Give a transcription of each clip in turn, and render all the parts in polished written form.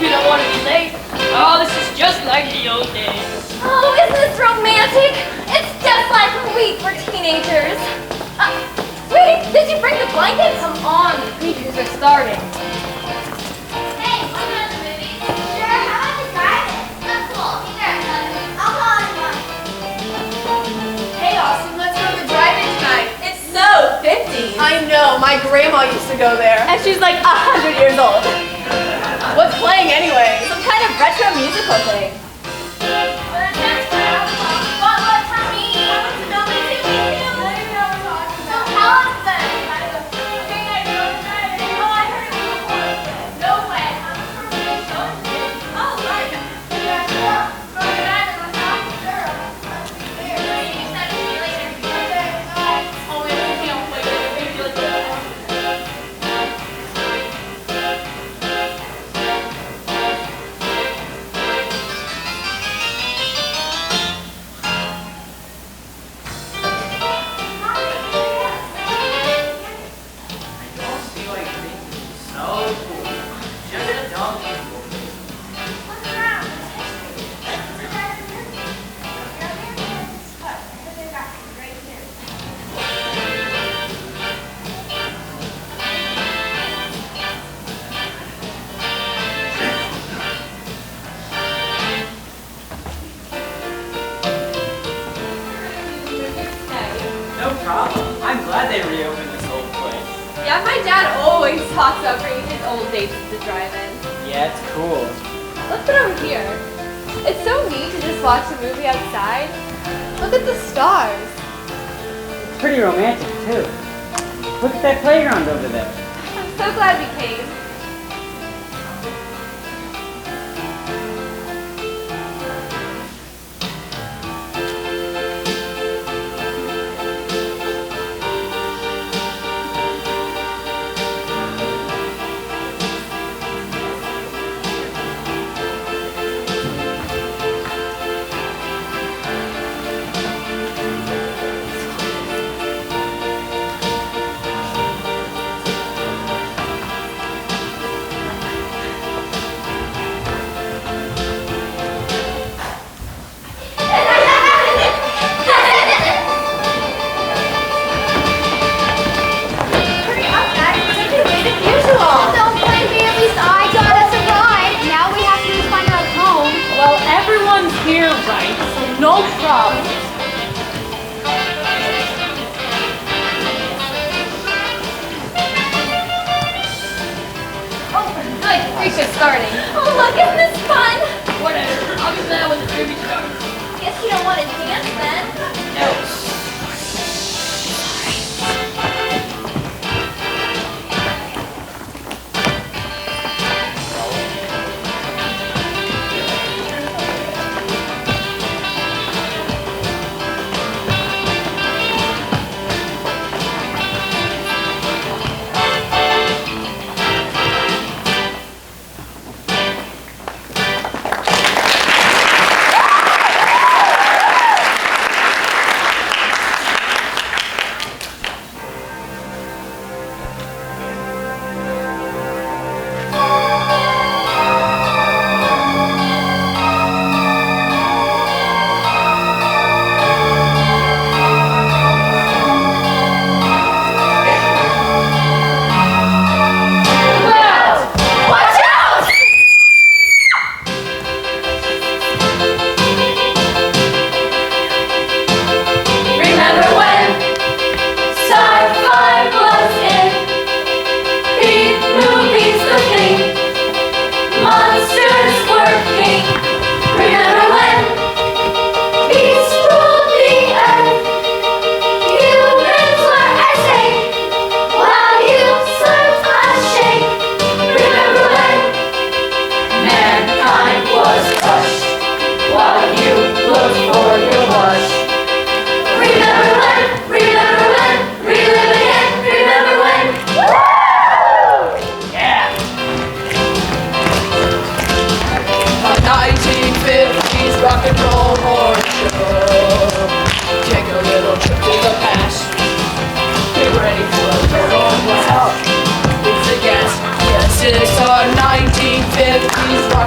you don't want to be late. Oh, this is just like the old days. Oh, isn't this romantic? It's just like a week for teenagers. Sweetie, did you bring the blankets? Come on, the previews are starting. Hey, want to go to the movies? Sure, how about the drive-in? That's cool. Here, I'll call anyone. Hey, Austin, let's go to the drive-in tonight. It's so 50s. I know, my grandma used to go there. And she's like 100 years old. What's playing anyway? Some kind of retro musical thing. Talks about bringing his old days to the drive-in. Yeah, it's cool. Let's put over here. It's so neat to just watch a movie outside. Look at the stars. It's pretty romantic, too. Look at that playground over there. I'm so glad we came. No problem. Oh, good. Great, just starting. Oh, look, isn't this fun? Whatever. I'll be glad when the movie starts. Guess you don't want to dance then. No.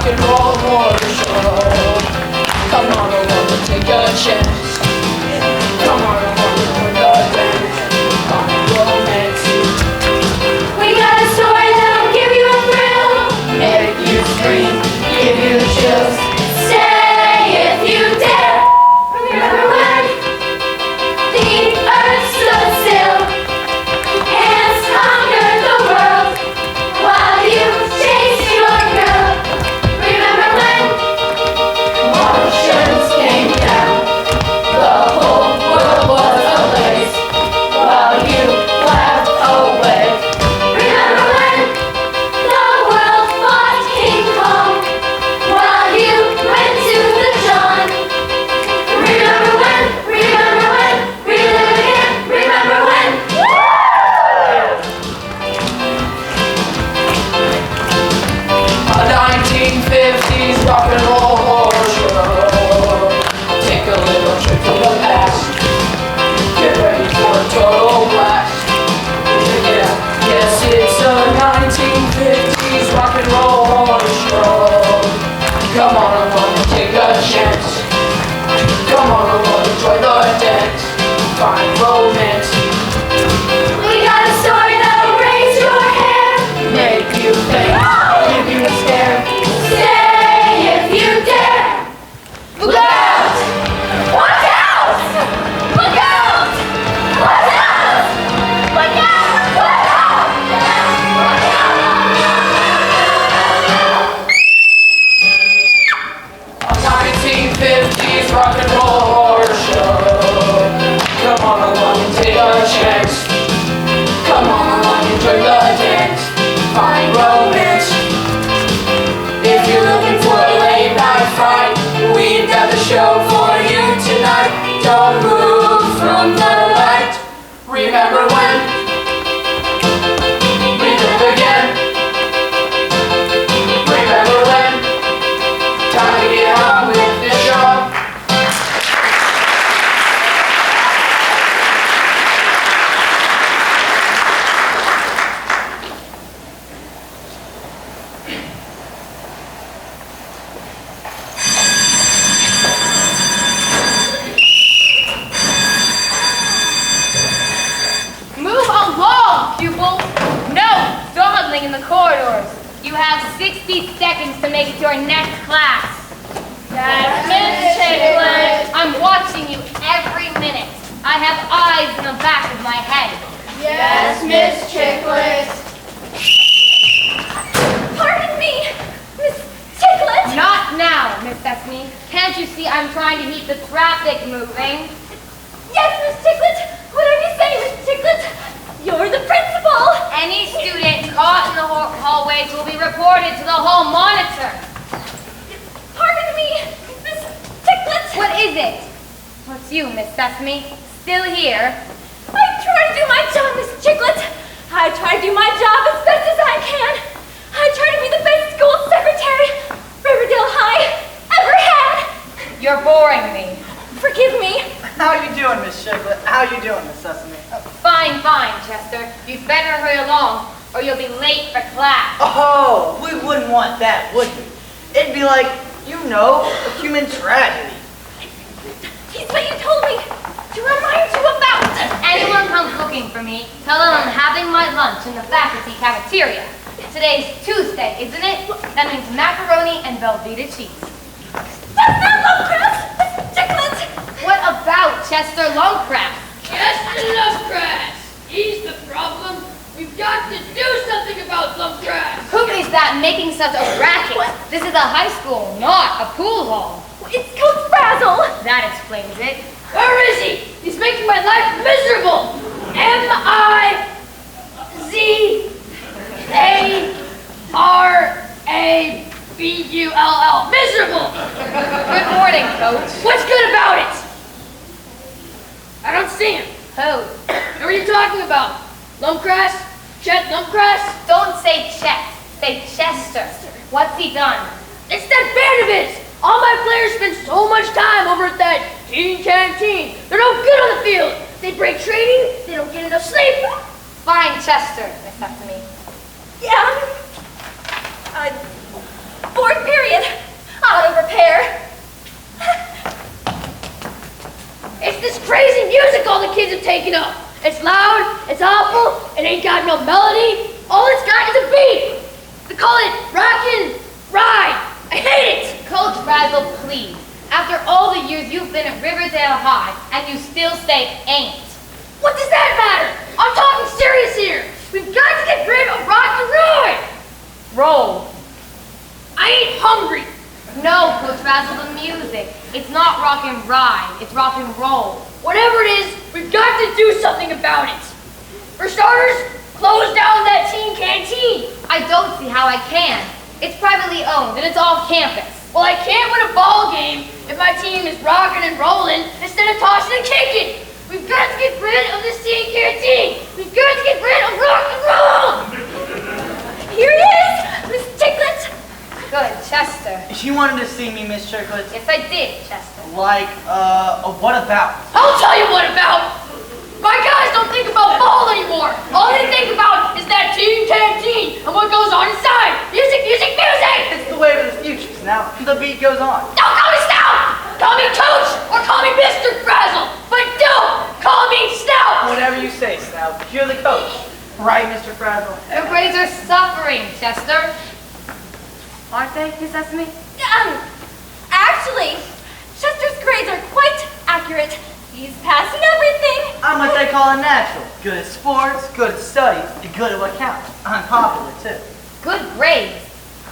and roll horror show. Come on along and take a chance. Come on along and join the dance. Find romance. We got a story that'll give you a thrill, Make you scream, give you chills. stay if you dare. Remember when the earth stood still, ants conquered the world while you chased your girl. Remember when Martians came down. The whole world was ablaze while you laughed away. Remember when the world fought King Kong while you went to the John? Remember when, relive again, remember when? A 1950s rock and roll horror show. Take a little trip to the past. Get ready for a total blast. Yeah, yes, it's a 1950s rock and roll horror show. Come on along and take a chance. Come on along and join the dance. Find romance. We got a story that'll raise your hair. Make you think. Give you a scare. Stay if you dare. Look out! Watch out! Look out! Watch out! Look out! Watch out! Watch out! A 1950s rock and roll horror show. Come on along and take a chance. Come on along and join the dance. Find romance. If you're looking for a late night fight, we've got the show for you tonight. Don't move from the light. Remember when? Relive again. Remember when? Time to get on with the show. Move along, pupils! No dawdling in the corridors. You have 60 seconds to make it to your next class. Yes, Miss Chiclet. I'm watching you every minute. I have eyes in the back of my head. Yes, Miss Chiclet. Pardon me, Miss Chiclet. Not now, Miss Sesame. Can't you see I'm trying to keep the traffic moving? Yes, Miss Chiclet. Whatever you say, Miss Chiclet. You're the principal. Any student caught in the hallways will be reported to the hall monitor. Pardon me, Miss Chiclet. What is it? What's you, Miss Sesame? Still here? I try to do my job, Miss Chiclet. I try to do my job as best as I can. I try to be the best school secretary Riverdale High ever had. You're boring me. Forgive me. How you doing, Miss Chiclet? How you doing, Miss Sesame? Fine, Chester. You'd better hurry along, or you'll be late for class. Oh, we wouldn't want that, would we? It'd be like, you know, a human tragedy. He's what you told me to remind you about. If anyone comes looking for me, tell them I'm having my lunch in the faculty cafeteria. Today's Tuesday, isn't it? That means macaroni and Velveeta cheese. That's not Lovecraft, Miss Chiclet. What about Chester Longcraft? Chester Lovecraft. He's the problem. We've got to do something about Lovecraft. Who is that making such a racket? This is a high school, not a pool hall. It's Coach Frazzle. That explains it. Where is he? He's making my life miserable. M-I-Z-A-R-A-B-U-L-L. Miserable. Good morning, Coach. What's good about it? I don't see him. Who? Who are you talking about? Lumpcrass? Chet Lumpcrass? Don't say Chet. Say Chester. What's he done? It's that band of his. All my players spend so much time over at that teen canteen. They're no good on the field. They break training. They don't get enough sleep. Fine Chester, Miss Sesame. Yeah. Fourth period. Auto repair. It's this crazy music all the kids have taken up. It's loud, it's awful, it ain't got no melody. All it's got is a beat. They call it rockin' ride. I hate it. Coach Razzle, please. After all the years you've been at Riverdale High, and you still say ain't. What does that matter? I'm talking serious here. We've got to get rid of rock and ride. Roll. I ain't hungry. No, Coach Razzle, the music. It's not rock and ride, it's rock and roll. Whatever it is, we've got to do something about it. For starters, close down that teen canteen. I don't see how I can. It's privately owned and it's off campus. Well, I can't win a ball game if my team is rocking and rolling instead of tossing and kicking. We've got to get rid of this teen canteen. We've got to get rid of rock and roll. Here it is, Miss Chiclet. Good, Chester. You wanted to see me, Miss Chicklets? Yes, I did, Chester. Like, what about? I'll tell you what about. My guys don't think about ball anymore. All they think about is that teen canteen and what goes on inside. Music, music, music. It's the wave of the future. Now, the beat goes on. Don't call me Snout. Call me Coach or call me Mr. Frazzle. But don't call me Snout. Whatever you say, Snout. You're the coach. Right, Mr. Frazzle? Their grades are suffering, Chester. Aren't they, Miss Sesame? Actually, Chester's grades are quite accurate. He's passing everything. I'm what they call a natural. Good at sports, good at studies, and good at what counts. I'm popular, too. Good grades.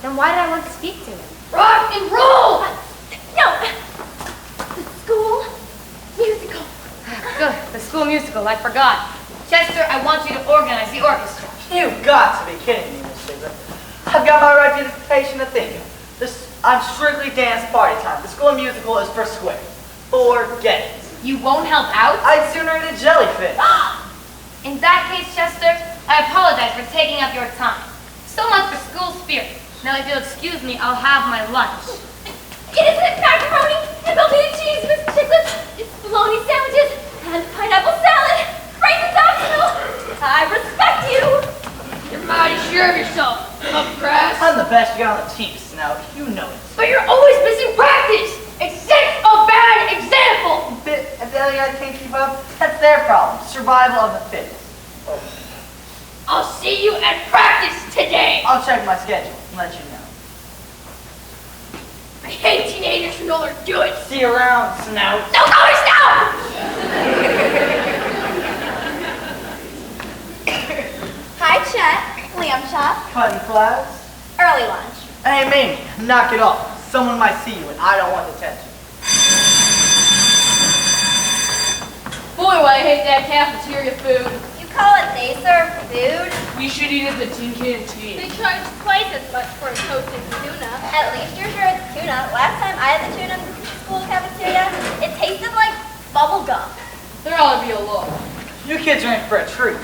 Then why did I want to speak to him? Rock and roll. No, the school musical. Good, the school musical, I forgot. Chester, I want you to organize the orchestra. You've got to be kidding me, Miss Chicklets. I've got my reputation to think of. I'm strictly dance party time. The school musical is for square. Forget it. You won't help out? I'd sooner eat a jellyfish. In that case, Chester, I apologize for taking up your time. So much for school spirit. Now, if you'll excuse me, I'll have my lunch. It isn't macaroni and melted cheese, Miss Chicklets. It's bologna sandwiches and pineapple salad. Raisins optional. I respect you. You're mighty sure of yourself, Upgrass. I'm the best guy on the team, Snout. You know it. But you're always missing practice. Set a bad example. If the other guys can't keep up, that's their problem. Survival of the fittest. I'll see you at practice today. I'll check my schedule and let you know. I hate teenagers who know they're doing. See you around, Snout. Don't call me Snout! Hi, Chet. Lamb chop. Cutting flags. Early lunch. Hey, Mamie, knock it off. Someone might see you and I don't want attention. Boy, why I hate that cafeteria food. You call it they serve food? We should eat at the teen canteen. They charge twice as much for a toasted tuna. At least you're sure it's tuna. Last time I had the tuna in the school cafeteria, it tasted like bubble gum. There ought to be a law. You kids are in for a treat.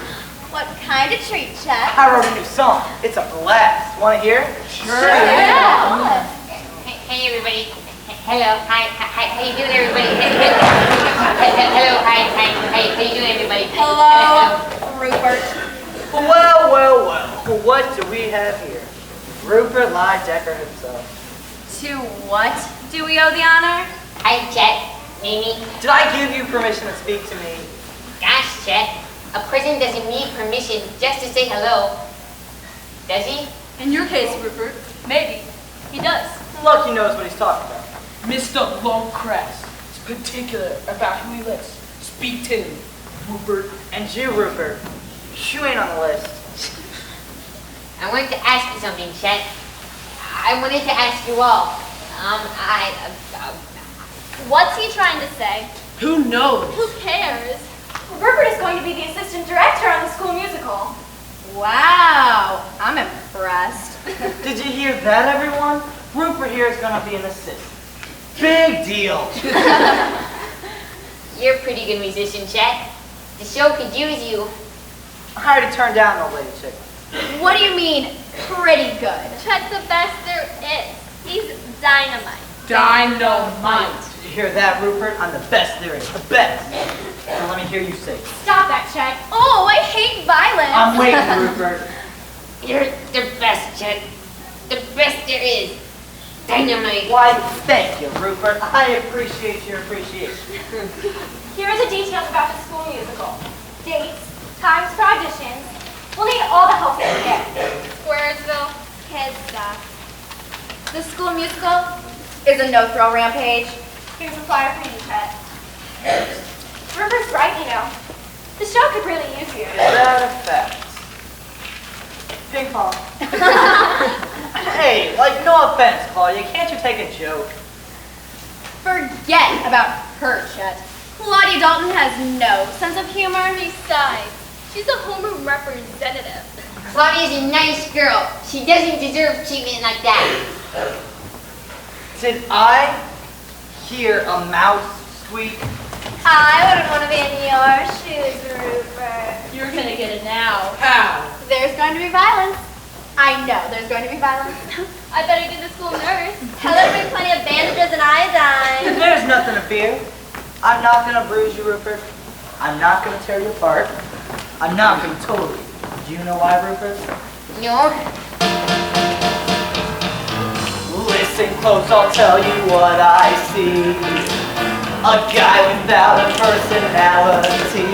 What kind of treat, Chet? I wrote a new song. It's a blast. Want to hear it? Sure. Yeah. Hey, everybody. Hello, hi, how you doing, everybody? Hello, hi, how you doing, everybody? Hello, Rupert. Well, what do we have here? Rupert Lydecker himself. To what do we owe the honor? Hi, Chet, Mimi. Did I give you permission to speak to me? Gosh, Chet, a person doesn't need permission just to say hello. Does he? In your case, Rupert, maybe he does. Lucky knows what he's talking about. Mr. Longcrest is particular about who he lets speak to. Rupert. And you, Rupert, you ain't on the list. I wanted to ask you something, Chet. I wanted to ask you all. What's he trying to say? Who knows? Who cares? Rupert is going to be the assistant director on the school musical. Wow, I'm impressed. Did you hear that, everyone? Rupert here is going to be an assistant. Big deal. You're a pretty good musician, Chet. The show could use you. I already turned down the lady chick. What do you mean, pretty good? Chet's the best there is. He's dynamite. Dynamite. Did you hear that, Rupert? I'm the best there is. The best. Now let me hear you say it. Stop that, Chet. Oh, I hate violence. I'm waiting, Rupert. You're the best, Chet. The best there is. Dynamite. Why, thank you, Rupert. I appreciate your appreciation. Here are the details about the school musical. Dates, times for auditions. We'll need all the help we can get. Squaresville. Kid stuff. The school musical is a no-throw rampage. Here's a flyer for you, Chet. Rupert's right, you know. The show could really use you. That effect. Ping pong. Hey, like, no offense, Claudia. Can't you take a joke? Forget about her, Chet. Claudia Dalton has no sense of humor. Besides, she's a homeroom representative. Claudia's a nice girl. She doesn't deserve treatment like that. Did I hear a mouse squeak? I wouldn't want to be in your shoes, Rupert. You're gonna get it now. How? There's going to be violence. I know there's going to be violence. I better get the school nurse. Tell her to bring plenty of bandages and iodine. There's nothing to fear. I'm not gonna bruise you, Rupert. I'm not gonna tear you apart. I'm not gonna totally. Do you know why, Rupert? No? Listen close, I'll tell you what I see. A guy without a personality.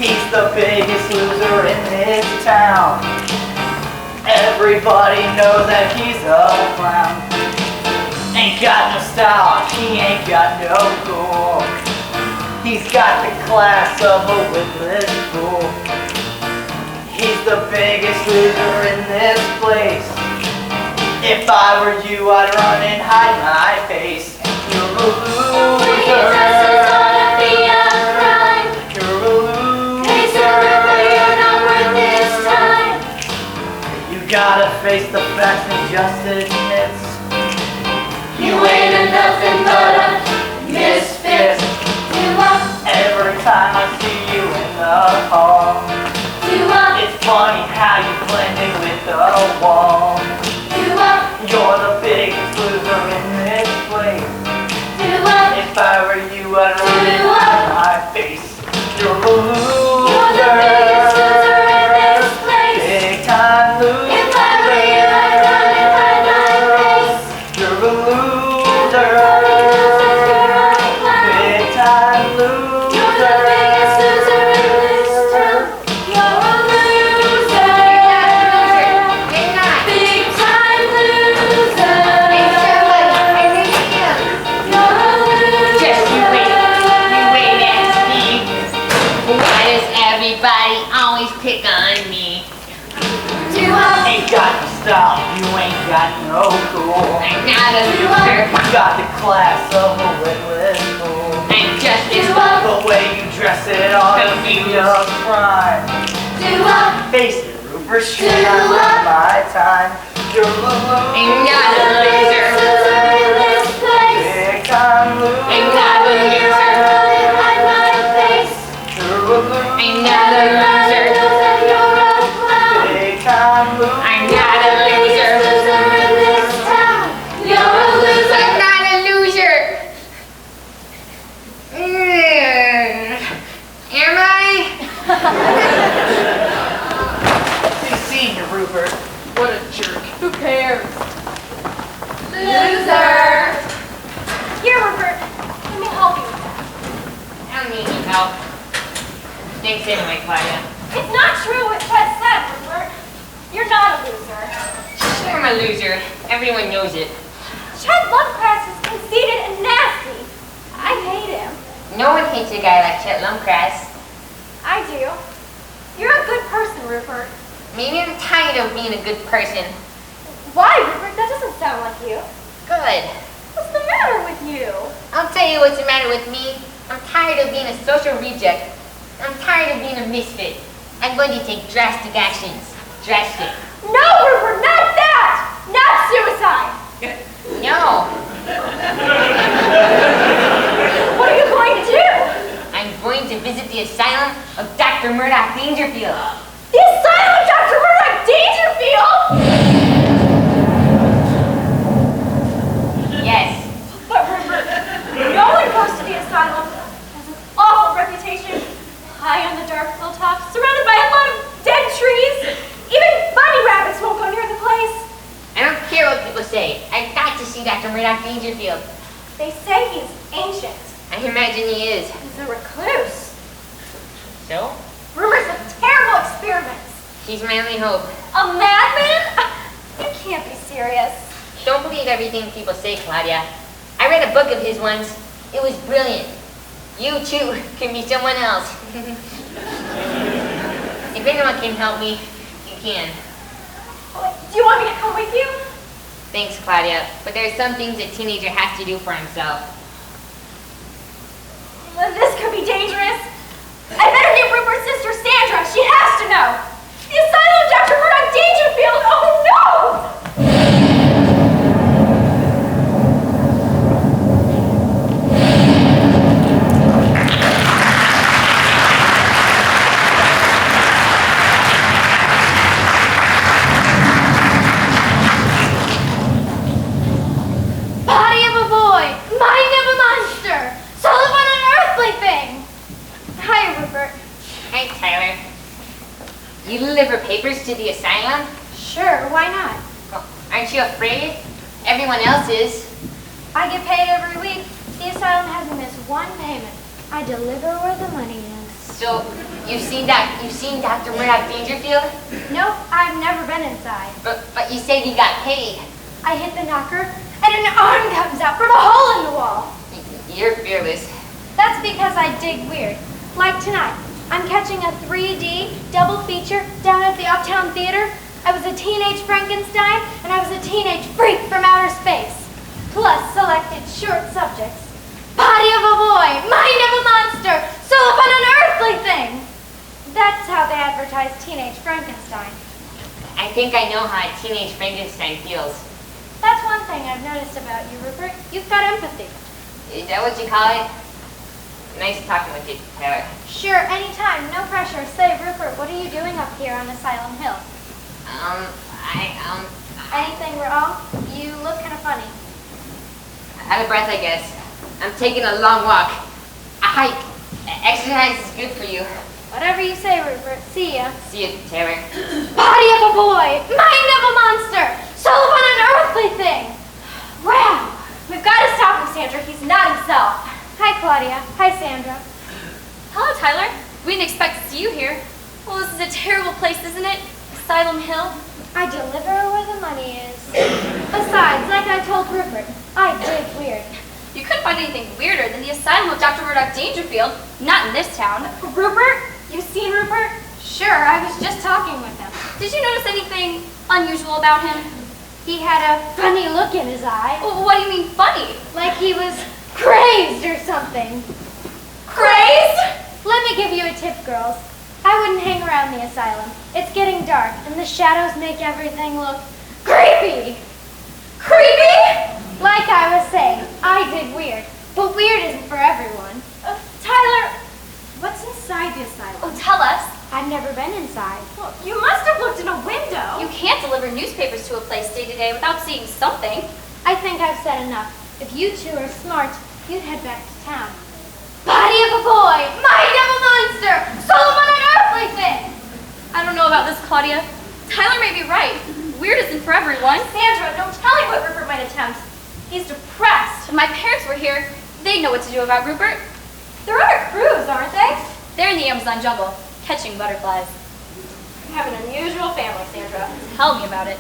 He's the biggest loser in this town. Everybody knows that he's a clown. Ain't got no style, he ain't got no cool. He's got the class of a witless fool. He's the biggest loser in this place. If I were you, I'd run and hide my face. You're a loser. It's gonna be a crime. You're a loser. Hey, Sir Ripper, you're not worth this time. You gotta face the facts and just admit You ain't a nothing but a misfit. every time I see you in the hall. It's funny how you blend in with the wall. You're the biggest loser in this place. If I were you, I'd run and hide my face. You're a loser. You're the biggest loser in this place. Big time loser. If I were you, I'd run and hide my face. You're a loser. Big time loser. You're the biggest loser in this town. You're a loser. You're not. Big time loser. Hey, somebody, I think him. You're a loser. Just you wait and see. Why does everybody always pick on me? Ain't got no style, you ain't got no cool. I'm not a loser. You got the class of a witless fool. I'm just as The way you dress it ought to be a crime. Face it, Rupert, you're not worth my time. You're a loser. I'm not a loser. Big time loser. I'm not a loser. You're a loser. I'm not a loser. Big time loser. I'm not a loser. I'm not a loser. Am I? Good seeing you, Rupert. What a jerk. Who cares? Loser. Here, Rupert. Let me help you. I don't need any help. Thanks anyway, Claudia. It's not true what Chet said, Rupert. You're not a loser. Sure, I'm a loser. Everyone knows it. Chet Lovecraft is conceited and nasty. I hate him. No one hates a guy like Chet Lumcrass. I do. You're a good person, Rupert. Maybe I'm tired of being a good person. Why, Rupert? That doesn't sound like you. Good. What's the matter with you? I'll tell you what's the matter with me. I'm tired of being a social reject. I'm tired of being a misfit. I'm going to take drastic actions. Drastic. No, Rupert, not that! Not suicide! No. What are you going to do? I'm going to visit the asylum of Dr. Murdoch Dangerfield. The asylum of Dr. Murdoch Dangerfield? Yes. But Rupert, no one goes to the asylum. It has an awful reputation. High on the dark hilltops, surrounded by a lot of dead trees. Even bunny rabbits won't go near the place. I don't care what people say. Murdoch Dangerfield. They say he's ancient. I imagine he is. He's a recluse. So? Rumors of terrible experiments. He's my only hope. A madman? You can't be serious. Don't believe everything people say, Claudia. I read a book of his once. It was brilliant. You, too, can be someone else. If anyone can help me, you can. Do you want me to come with you? Thanks, Claudia, but there are some things a teenager has to do for himself. This could be dangerous. I better get Rupert's sister Sandra. She has to know. The asylum of Dr. Murdoch Dangerfield. Oh no! Body of a boy, mind of a monster, soul of an unearthly thing. Hi, Rupert. Hey, Tyler. You deliver papers to the asylum? Sure, why not? Well, aren't you afraid? Everyone else is. I get paid every week. The asylum hasn't missed one payment. I deliver where the money is. So, you've seen Dr. Murdoch Dangerfield? Nope, I've never been inside. But you said he got paid. I hit the knocker, and an arm comes out from a hole in the wall. You're fearless. That's because I dig weird. Like tonight, I'm catching a 3D double feature down at the Uptown Theater. I was a teenage Frankenstein, and I was a teenage freak from outer space. Plus selected short subjects. Body of a boy, mind of a monster, soul of an unearthly thing. That's how they advertise Teenage Frankenstein. I think I know how a teenage Frankenstein feels. That's one thing I've noticed about you, Rupert. You've got empathy. Is that what you call it? Nice talking with you, Tyler. Sure, anytime, no pressure. Say, Rupert, what are you doing up here on Asylum Hill? Anything wrong? You look kind of funny. Out of breath, I guess. I'm taking a long walk. A hike. Exercise is good for you. Whatever you say, Rupert. See ya. See you, Taylor. Body of a boy, mind of a monster, soul of an unearthly thing. Wow! We've got to stop him, Sandra. He's not himself. Hi, Claudia. Hi, Sandra. Hello, Tyler. We didn't expect to see you here. Well, this is a terrible place, isn't it? Asylum Hill. I deliver where the money is. Besides, like I told Rupert, I dig weird. You couldn't find anything weirder than the asylum of Dr. Murdoch Dangerfield. Not in this town. Rupert? You've seen Rupert? Sure, I was just talking with him. Did you notice anything unusual about him? He had a funny look in his eye, What do you mean funny? like he was crazed or something. Crazed? Let me give you a tip, girls. I wouldn't hang around the asylum. It's getting dark, and the shadows make everything look creepy. Creepy? Like I was saying, I dig weird, but weird isn't for everyone. Tyler, what's inside the asylum? Oh, tell us. I've never been inside. Well, you must have looked in a window. You can't deliver newspapers to a place day to day without seeing something. I think I've said enough. If you two are smart, you'd head back to town. Body of a boy, mind of a monster, soul of an unearthly thing. I don't know about this, Claudia. Tyler may be right. Weird isn't for everyone. Sandra, don't tell him what Rupert might attempt. He's depressed. If my parents were here, they'd know what to do about Rupert. They're on a cruise, aren't they? They're in the Amazon jungle, catching butterflies. You have an unusual family, Sandra. Tell me about it.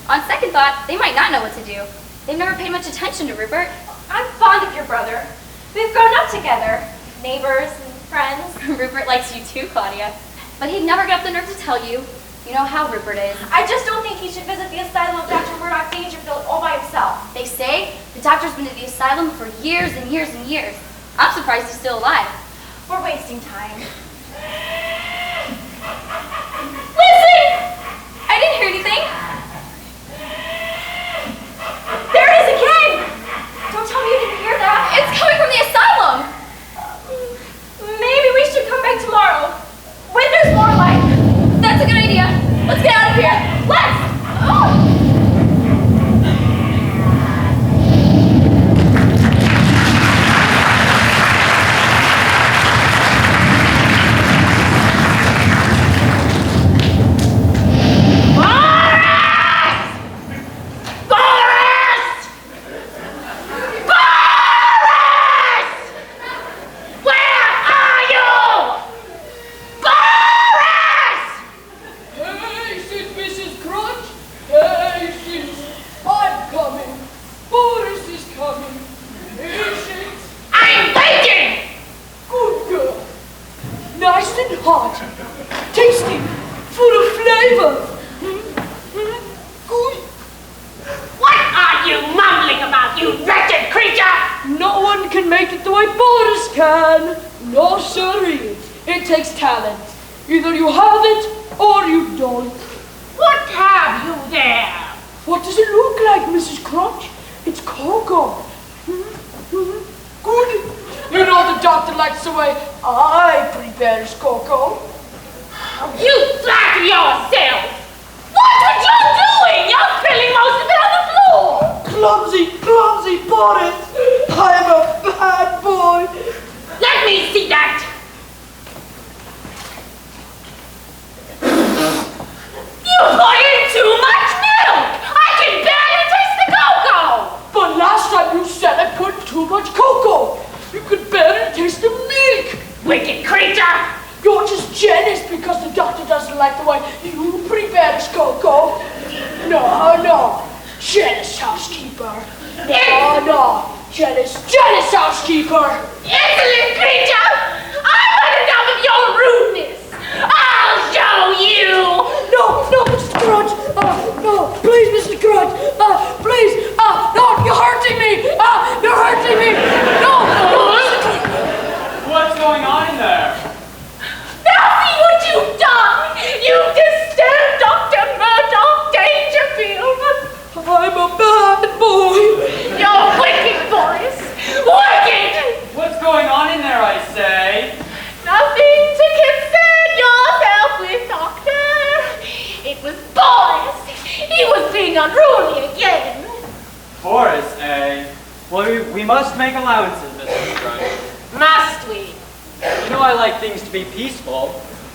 On second thought, they might not know what to do. They've never paid much attention to Rupert. I'm fond of your brother. We've grown up together. Neighbors and friends. Rupert likes you too, Claudia. But he'd never get up the nerve to tell you. You know how Rupert is. I just don't think he should visit the asylum of Dr. Murdoch Dangerfield all by himself. They say the doctor's been to the asylum for years and years and years. I'm surprised he's still alive. We're wasting time. Listen! I didn't hear anything. There it is again! Don't tell me you didn't hear that. It's coming from the asylum. Maybe we should come back tomorrow. When there's more light. That's a good idea. Let's get out of here. Let's! Oh! Alright! nice and hot, tasty, full of flavor. Good. What are you mumbling about, you wretched creature? No one can make it the way Boris can. No, sirree. It takes talent. Either you have it or you don't. What have you there? What does it look like, Mrs. Crunch? It's cocoa. Good. You know the doctor likes the way I prepare his cocoa. You flatter yourself! What were you doing? You're spilling most of it on the floor! Clumsy, clumsy Boris! I'm a bad boy! Let me see that! You put in too much milk! I can barely taste the cocoa! But last time you said I put too much cocoa! You could barely taste the milk! Wicked creature! You're just jealous because the doctor doesn't like the way you prepare his cocoa. No. Jealous housekeeper. No. Jealous housekeeper. Insolent creature! I've had enough of your rudeness! I'll show you! No, Mr. Crunch. No, please, Mr. Crunch. Please. No, you're hurting me. You're hurting me. No, Mr. Crunch. What's going on in there? Now see what you've done! You've disturbed Dr. Murdoch Dangerfield! I'm a bad boy. You're wicked, Boris! Wicked! What's going on in there, I say? Nothing to concern yourself with, Doctor! It was Boris! He was being unruly again! Boris, eh? Well, we must make allowances, Mr. Crunch. Must we? You know I like things to be peaceful.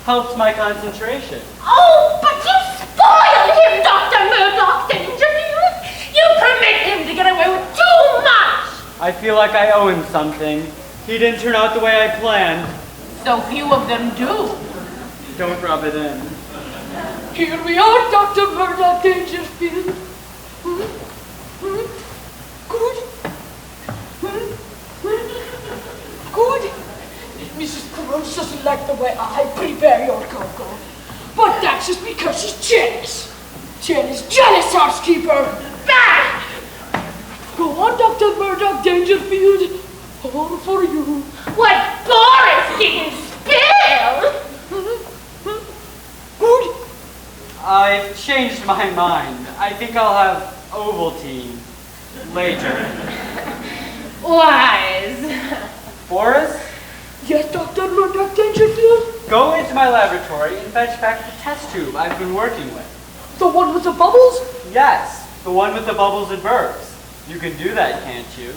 Helps my concentration. Oh, but you spoiled him, Dr. Murdoch Dangerfield! You permit him to get away with too much! I feel like I owe him something. He didn't turn out the way I planned. So few of them do. Don't rub it in. Here we are, Dr. Murdoch Dangerfield. Good. Good. Mrs. Crunch doesn't like the way I prepare your cocoa. But that's just because she's jealous. Jealous housekeeper. Bah! Go on, Dr. Murdoch Dangerfield. All for you. What Boris didn't spill! Good. I've changed my mind. I think I'll have Ovaltine later. Wise. Boris, Yes, Dr. Murdoch Dangerfield? go into my laboratory and fetch back the test tube I've been working with. The one with the bubbles? Yes, the one with the bubbles and burps. You can do that, can't you?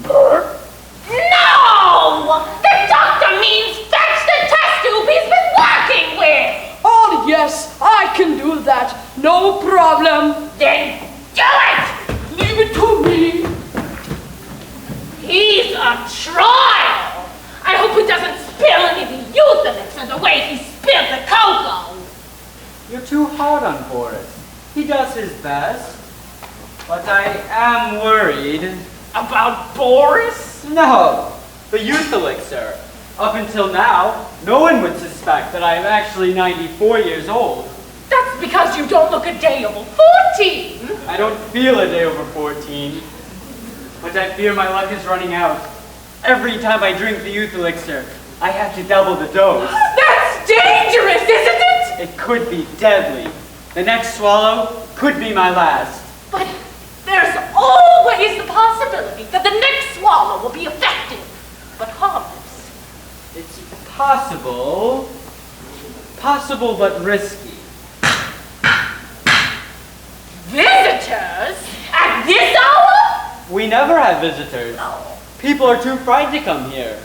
Burp? No! The doctor means fetch the test tube he's been working with! Oh, yes, I can do that. No problem. Then do it! Leave it to me. He's a trial! I hope he doesn't spill any of the euthanates the way he spilled the cocoa! You're too hard on Boris. He does his best. But I am worried. About Boris? No, the youth elixir. Up until now, no one would suspect that I am actually 94 years old. That's because you don't look a day over 14! I don't feel a day over 14. But I fear my luck is running out. Every time I drink the youth elixir, I have to double the dose. That's dangerous, isn't it? It could be deadly. The next swallow could be my last. But there's always the possibility that the next swallow will be effective, but harmless. It's possible but risky. Visitors? At this hour? We never have visitors. People are too frightened to come here.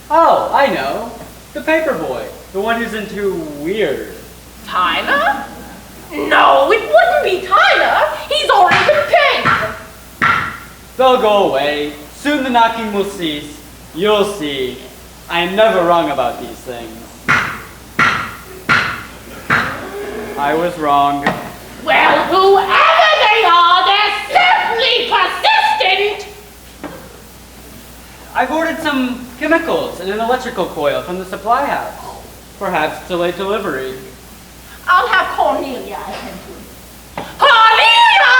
Oh, I know. The paper boy. The one who's into weird. Tyler? No, it wouldn't be Tyler. He's already been paid. They'll go away. Soon the knocking will cease. You'll see. I am never wrong about these things. I was wrong. Well, whoever they are, they're simply persistent. I've ordered some chemicals in an electrical coil from the supply house. Perhaps delayed delivery. I'll have Cornelia attend to it. Cornelia!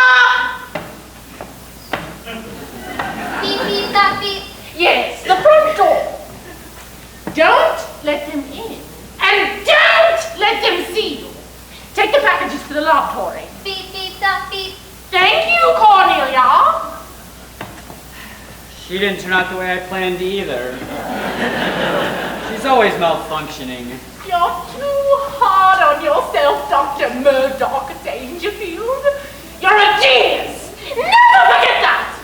Beep, beep, stop, beep. Yes, the front door. Don't let them in. And don't let them see you. Take the packages to the laboratory. Beep, beep, stop, beep. Thank you, Cornelia. She didn't turn out the way I planned either. She's always malfunctioning. You're too hard on yourself, Dr. Murdoch Dangerfield. You're a genius. Never forget that.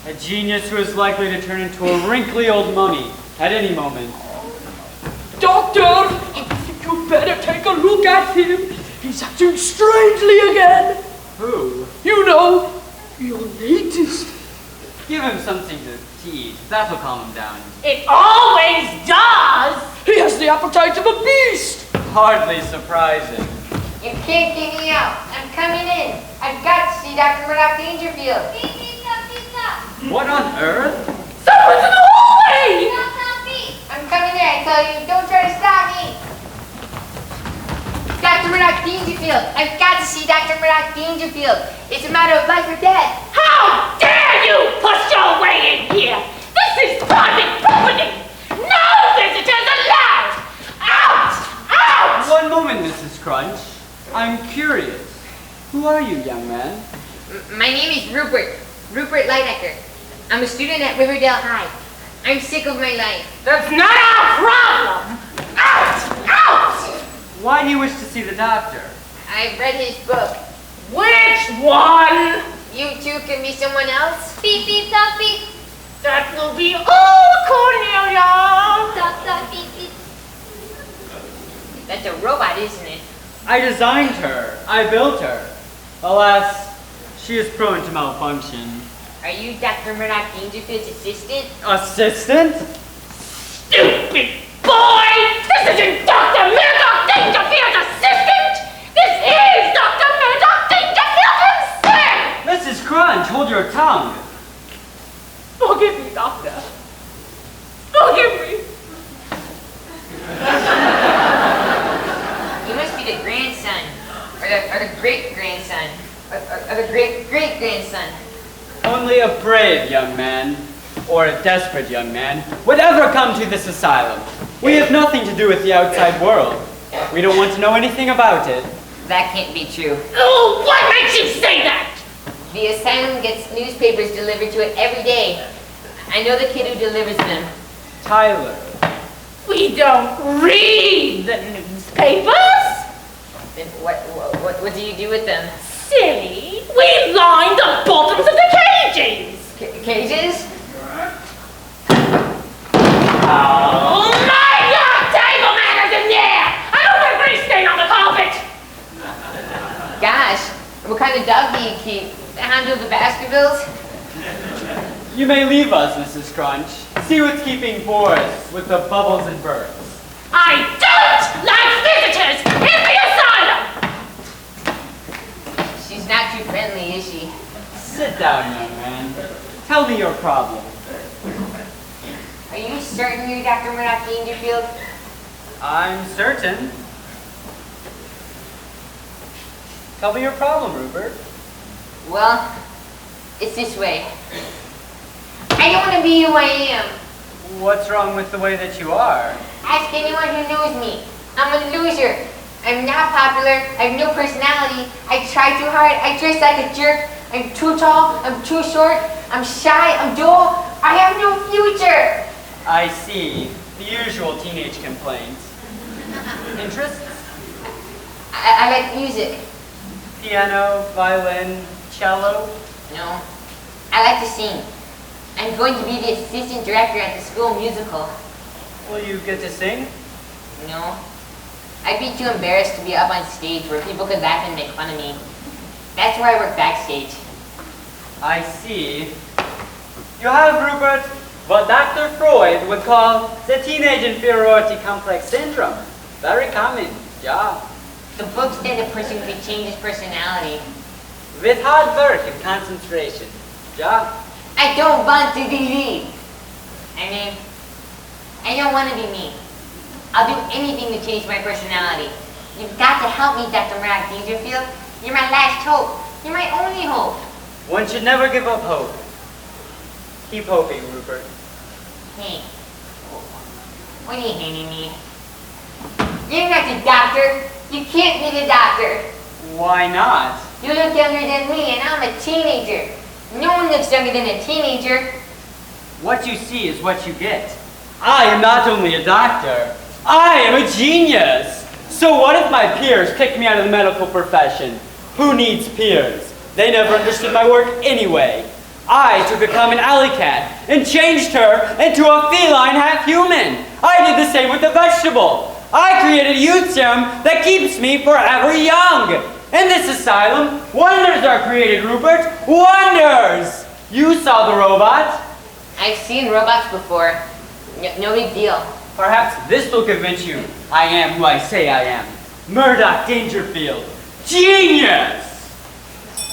A genius who is likely to turn into a wrinkly old mummy at any moment. Doctor, I think you'd better take a look at him. He's acting strangely again. Who? You know, your latest. Give him something to tease. That'll calm him down. It always does. He has the appetite of a beast. Hardly surprising. You can't get me out. I'm coming in. I've got to see Dr. Murdoch Dangerfield. Beep, beep, stop, beep, stop. What on earth? Someone's in the hallway. Stop, stop, beep. I'm coming in, I tell you. Don't try to stop me. Dr. Murdoch Dangerfield. I've got to see Dr. Murdoch Dangerfield. It's a matter of life or death. How dare you push your way in here? This is private property. No visitors allowed. Out! Out! One moment, Mrs. Crunch. I'm curious. Who are you, young man? My name is Rupert Lineker. I'm a student at Riverdale High. I'm sick of my life. That's not our problem. Out! Out! Why do you wish to see the doctor? I've read his book. Which one? You two can be someone else? Beep, beep, stop, beep. That will be all, Cornelia. Stop, stop, beep, beep. That's a robot, isn't it? I designed her. I built her. Alas, she is prone to malfunction. Are you Dr. Murdoch Dangerfield's assistant? Assistant? Stupid boy! This isn't Dr. Murdoch Dangerfield's assistant! This is Dr. Murdoch Dangerfield himself! Mrs. Crunch, hold your tongue. Forgive me, Doctor. Forgive me. You must be the grandson, or the great-grandson, or the great-great-grandson. Only a brave young man, or a desperate young man, would ever come to this asylum. We have nothing to do with the outside world. We don't want to know anything about it. That can't be true. Oh, what makes you say that? The asylum gets newspapers delivered to it every day. I know the kid who delivers them. Tyler. We don't read the newspapers. Then what do you do with them? Silly. We line the bottoms of the cages. Cages? Oh my God! Table manners in there! I don't want a grease stain on the carpet! Gosh, what kind of dog do you keep? The handle of the Baskervilles? You may leave us, Mrs. Crunch. See what's keeping Boris with the bubbles and birds. I don't like visitors in the asylum! She's not too friendly, is she? Sit down, young man. Tell me your problem. Are you certain you're Dr. Murdoch Dangerfield? I'm certain. Tell me your problem, Rupert. Well, it's this way. I don't want to be who I am. What's wrong with the way that you are? Ask anyone who knows me. I'm a loser. I'm not popular. I have no personality. I try too hard. I dress like a jerk. I'm too tall. I'm too short. I'm shy. I'm dull. I have no future. I see. The usual teenage complaints. Interests? I like music. Piano, violin, cello? No. I like to sing. I'm going to be the assistant director at the school musical. Will you get to sing? No. I'd be too embarrassed to be up on stage where people could laugh and make fun of me. That's where I work backstage. I see. You have, Rupert, what Dr. Freud would call the teenage inferiority complex syndrome. Very common, yeah. The book said a person could change his personality. With hard work and concentration, yeah. I don't want to believe. I mean, I don't want to be me. I'll do anything to change my personality. You've got to help me, Dr. Murdoch Dangerfield. You're my last hope. You're my only hope. One should never give up hope. Keep hoping, Rupert. Hey, what are you handing me? You're not the doctor. You can't be the doctor. Why not? You look younger than me, and I'm a teenager. No one looks younger than a teenager. What you see is what you get. I am not only a doctor, I am a genius. So what if my peers kicked me out of the medical profession? Who needs peers? They never understood my work anyway. I took a common alley cat and changed her into a feline half-human. I did the same with the vegetable. I created a youth serum that keeps me forever young. In this asylum, wonders are created, Rupert. Wonders! You saw the robot. I've seen robots before. No big deal. Perhaps this will convince you I am who I say I am. Murdoch Dangerfield. Genius!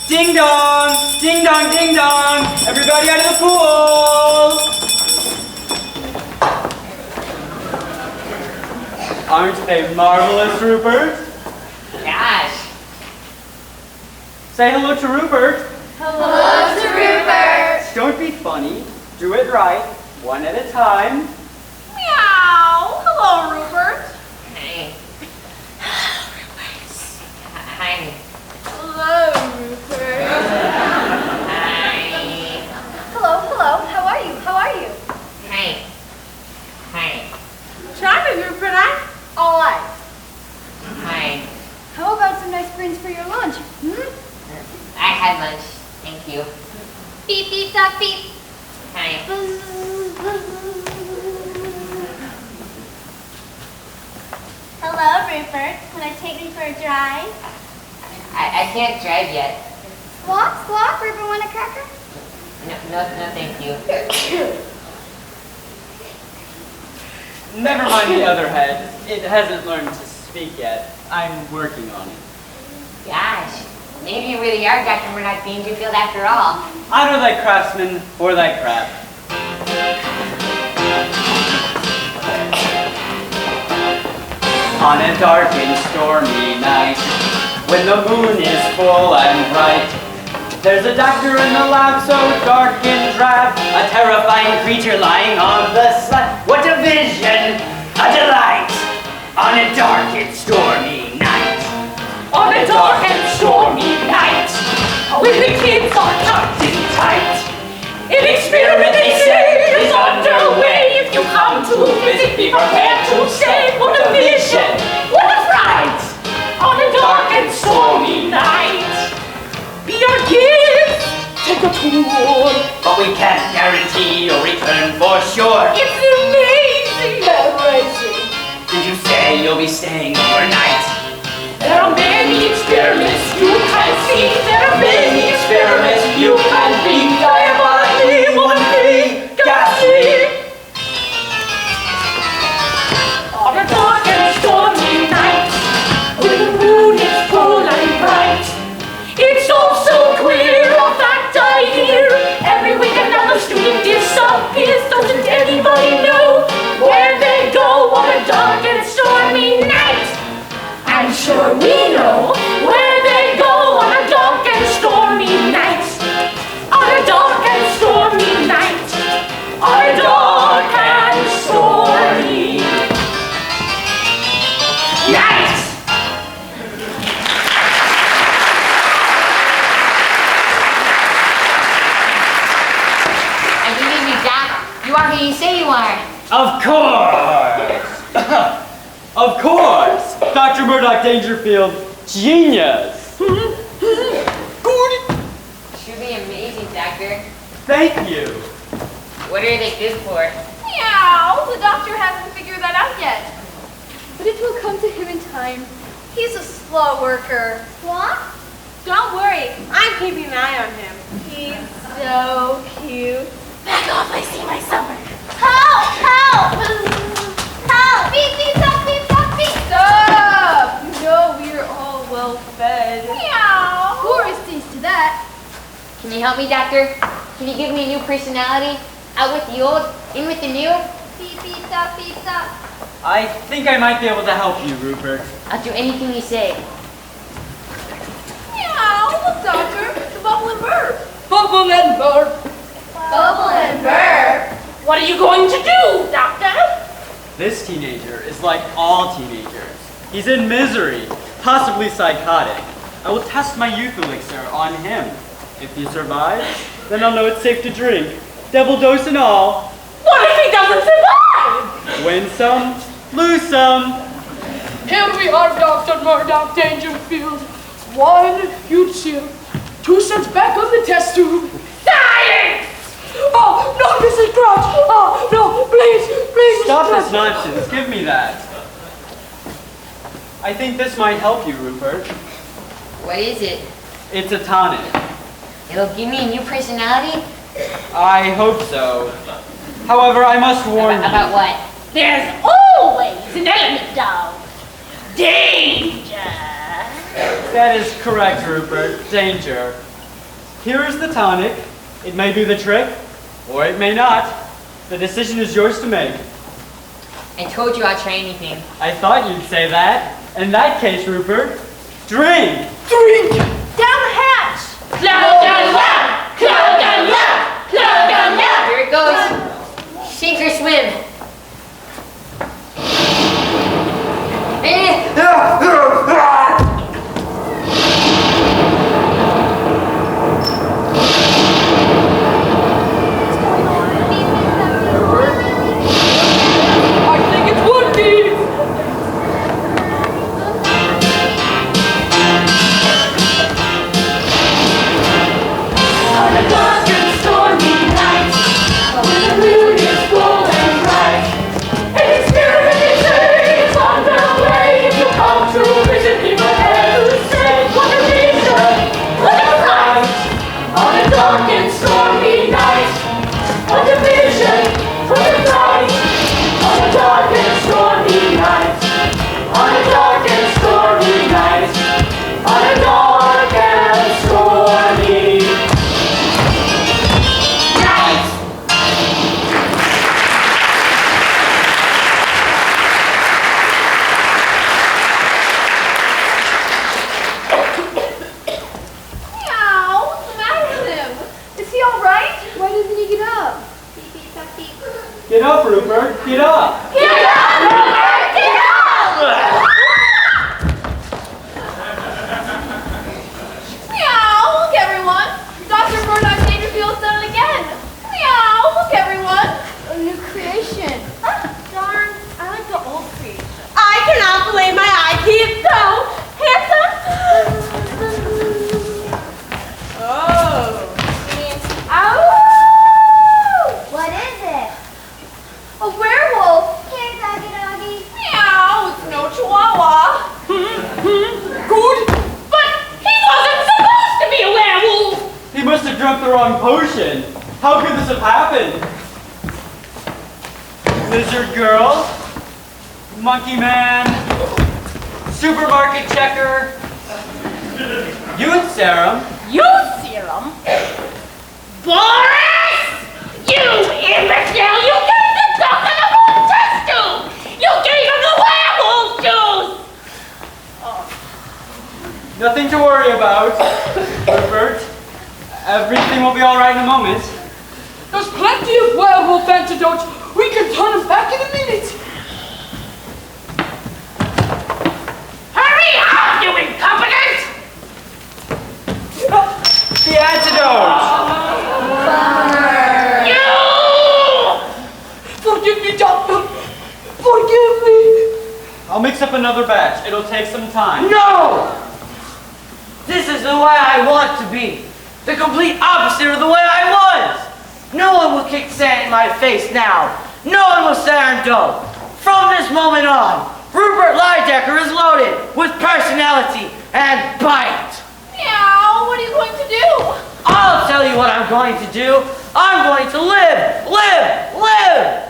Ding dong! Ding dong, ding dong! Everybody out of the pool! Aren't they marvelous, Rupert? Gosh. Say hello to Rupert. Hello to Rupert. Don't be funny. Do it right. One at a time. Meow. Hello, Rupert. Hi. Hi. Hello, Rupert. Hi. Hello. How are you? Hi. Hi. Charming, Rupert, eh? All right. Hi. How about some nice brains for your lunch? I had lunch. Thank you. Beep, beep, duck, beep. Hi. Hello, Rupert. Want to take me for a drive? I can't drive yet. Squawk, squawk. Rupert, want a cracker? No, thank you. Never mind the other head. It hasn't learned to speak yet. I'm working on it. Gosh, maybe you really are Dr. Murdoch Dangerfield after all. Honor thy craftsman or thy craft. On a dark and stormy night, when the moon is full and bright, there's a doctor in the lab so dark and drab, a terrifying creature lying on the slab. What a vision, a delight, on a dark and stormy night. On a dark and stormy night, when the kids are tucked in tight, an experiment they say is underway. If you come to visit, be prepared to say, what a vision, what a fright, on a dark and stormy night. Be our guest, take a tour. But we can't guarantee your return for sure. It's amazing, amazing. Did you say you'll be staying overnight? There are many experiments you can see. There are many experiments you can be. Everybody one day, ghastly. On a dark and stormy night, when the moon is full and bright, it's all so clear, a fact I hear. Every week another student disappears. Doesn't anybody know where they go on a dark and stormy night? I'm sure we know where they go on a dark and stormy night. On a dark and stormy night. On a dark and stormy night. I believe you, Doc. You are who you say you are. Of course! Of course! Dr. Murdoch Dangerfield, genius! Truly amazing, Doctor. Thank you! What are they good for? Meow. The doctor hasn't figured that out yet. But it will come to him in time. He's a slow worker. What? Don't worry. I'm keeping an eye on him. He's so cute. Back off, I see my summer. Help! Help! Help! Beep, beep, stop, beep, stop, beep. Stop! You know we're all well fed. Meow. Boris sees to that. Can you help me, Doctor? Can you give me a new personality? Out with the old, in with the new? Pizza, pizza. I think I might be able to help you, Rupert. I'll do anything you say. Meow, look, Doctor. The bubble and burp. Bubble and burp. Bubble and burp. What are you going to do, Doctor? This teenager is like all teenagers. He's in misery, possibly psychotic. I will test my youth elixir on him. If he survives, then I'll know it's safe to drink. Double dose and all. What if he doesn't survive? Win some, lose some. Here we are, Dr. Murdoch Dangerfield. 1 huge shield, 2 cents back on the test tube. Science! Oh, no, Mrs. Crouch! Oh, no, please, Stop Mrs. this nonsense. Give me that. I think this might help you, Rupert. What is it? It's a tonic. It'll give me a new personality? I hope so. However, I must warn you. About what? There's always an element of danger. That is correct, Rupert. Danger. Here is the tonic. It may do the trick, or it may not. The decision is yours to make. I told you I'd try anything. I thought you'd say that. In that case, Rupert, drink! Drink! Down the hatch. Cloud and left! Cloud and left! Cloud and left! Here it goes. Sink or swim. I think it's One Piece! On a dark and stormy night, when the moon is full and bright, an experiment is on the way. If you come to visit him ahead, say what a reason, what a right. On a dark and stormy night, what a vision, what a right. On a dark and stormy night, on a dark and stormy night, on a dark and stormy night. Meow, what's the matter with him? Is he all right? Why doesn't he get up? Get up, Rupert. Get up. Get up, Rupert! Get up! Meow, look everyone. Dr. Murdoch Dangerfield's done it again. Meow, look everyone. A new creation. Darn, I like the old creation. I cannot believe my eye. He is so handsome. Oh. What is it? A werewolf. Here, doggy doggy. Meow, it's no chihuahua. Good, but he wasn't supposed to be a werewolf! He must have drunk the wrong potion. How could this have happened? Lizard girl, monkey man, supermarket checker, youth serum. Youth serum? Boris! You imbecile! You gave the doctor the wrong test tube! You gave him the werewolf juice! Nothing to worry about, Rupert. Everything will be all right in a moment. There's plenty of werewolf antidotes. We can turn him back in a minute. Hurry up, you incompetent! The antidote! Forgive me, doctor. Forgive me. I'll mix up another batch. It'll take some time. No! This is the way I want to be. The complete opposite of the way I was. No one will kick sand in my face now. No one will say I'm dull. From this moment on, Rupert Lydecker is loaded with personality and bite. Meow, what are you going to do? I'll tell you what I'm going to do. I'm going to live, live, live.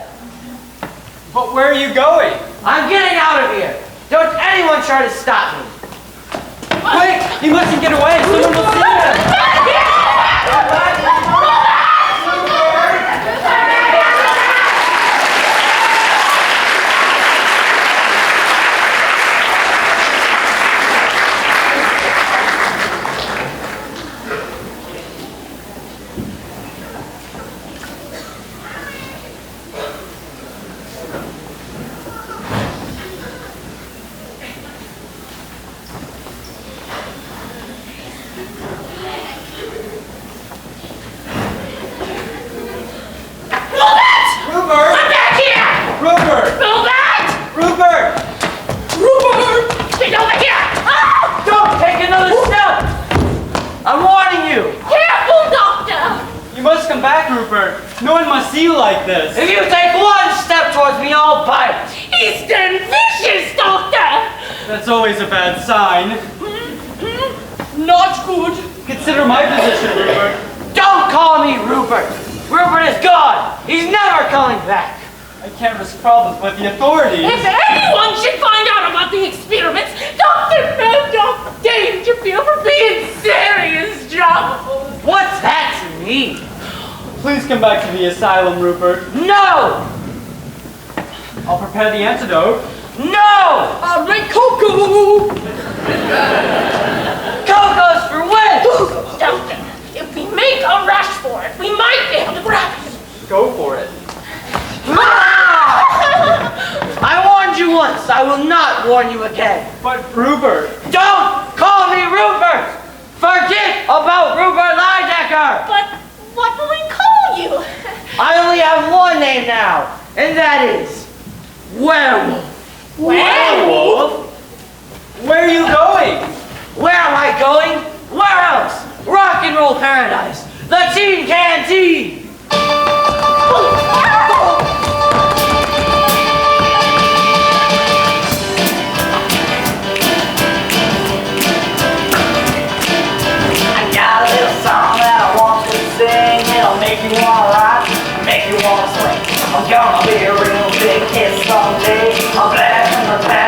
But where are you going? I'm getting out of here. Don't anyone try to stop me. Quick! He mustn't get away! Someone will see him! No one must see you like this. If you take one step towards me, I'll bite. He's done vicious, Doctor! That's always a bad sign. Not good. Consider my position, Rupert. Don't call me Rupert. Rupert is gone. He's never coming back. I can't risk problems with the authorities. If anyone should find out about the experiments, Dr. Mendoff Dangerfield for being serious trouble. What's that to me? Please come back to the asylum, Rupert. No! I'll prepare the antidote. No! I'll make cocoa. Coco's for when? Doctor, if we make a rush for it, we might be able to grab it. Go for it. I warned you once. I will not warn you again. But Rupert. Don't call me Rupert! Forget about Rupert Lidecker! But what will we call you? I only have one name now, and that is Werewolf. Werewolf? Where are you going? Where am I going? Where else? Rock and roll paradise. The Teen Canteen. I got a little song that I want to sing. It'll make you wanna rock, make you wanna swing. I'm gonna be a real big hit someday. I'm back from the past.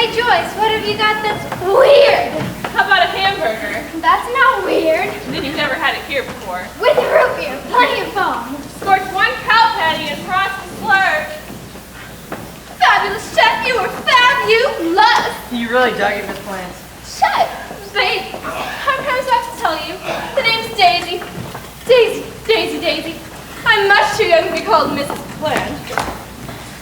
Hey Joyce, what have you got that's weird? How about a hamburger? That's not weird. Then you've never had it here before. With root beer, plenty of foam. Scorch one cow patty and frosted slurp. Fabulous chef, you were fabulous. You really dug at Miss Plants. Shut. Babe, how come I have to tell you? The name's Daisy. Daisy. I'm much too young to be called Mrs. Plant.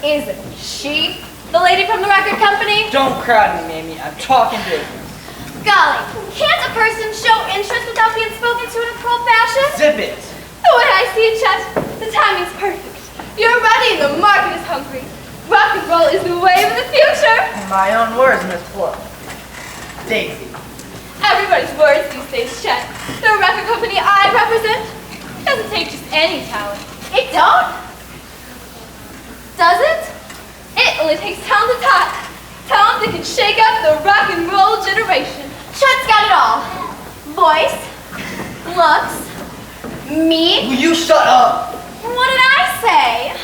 Isn't she? The lady from the record company? Don't crowd me, Mamie. I'm talking business. Golly, can't a person show interest without being spoken to in a cold fashion? Zip it. The way I see it, Chet, the timing's perfect. You're ready and the market is hungry. Rock and roll is the wave of the future. In my own words, Miss Flo. Daisy. Everybody's words these days, Chet. The record company I represent doesn't take just any talent. It don't? Does it? It only takes talent to top. Talent that can shake up the rock and roll generation. Chet's got it all. Voice, looks, me. Will you shut up? What did I say?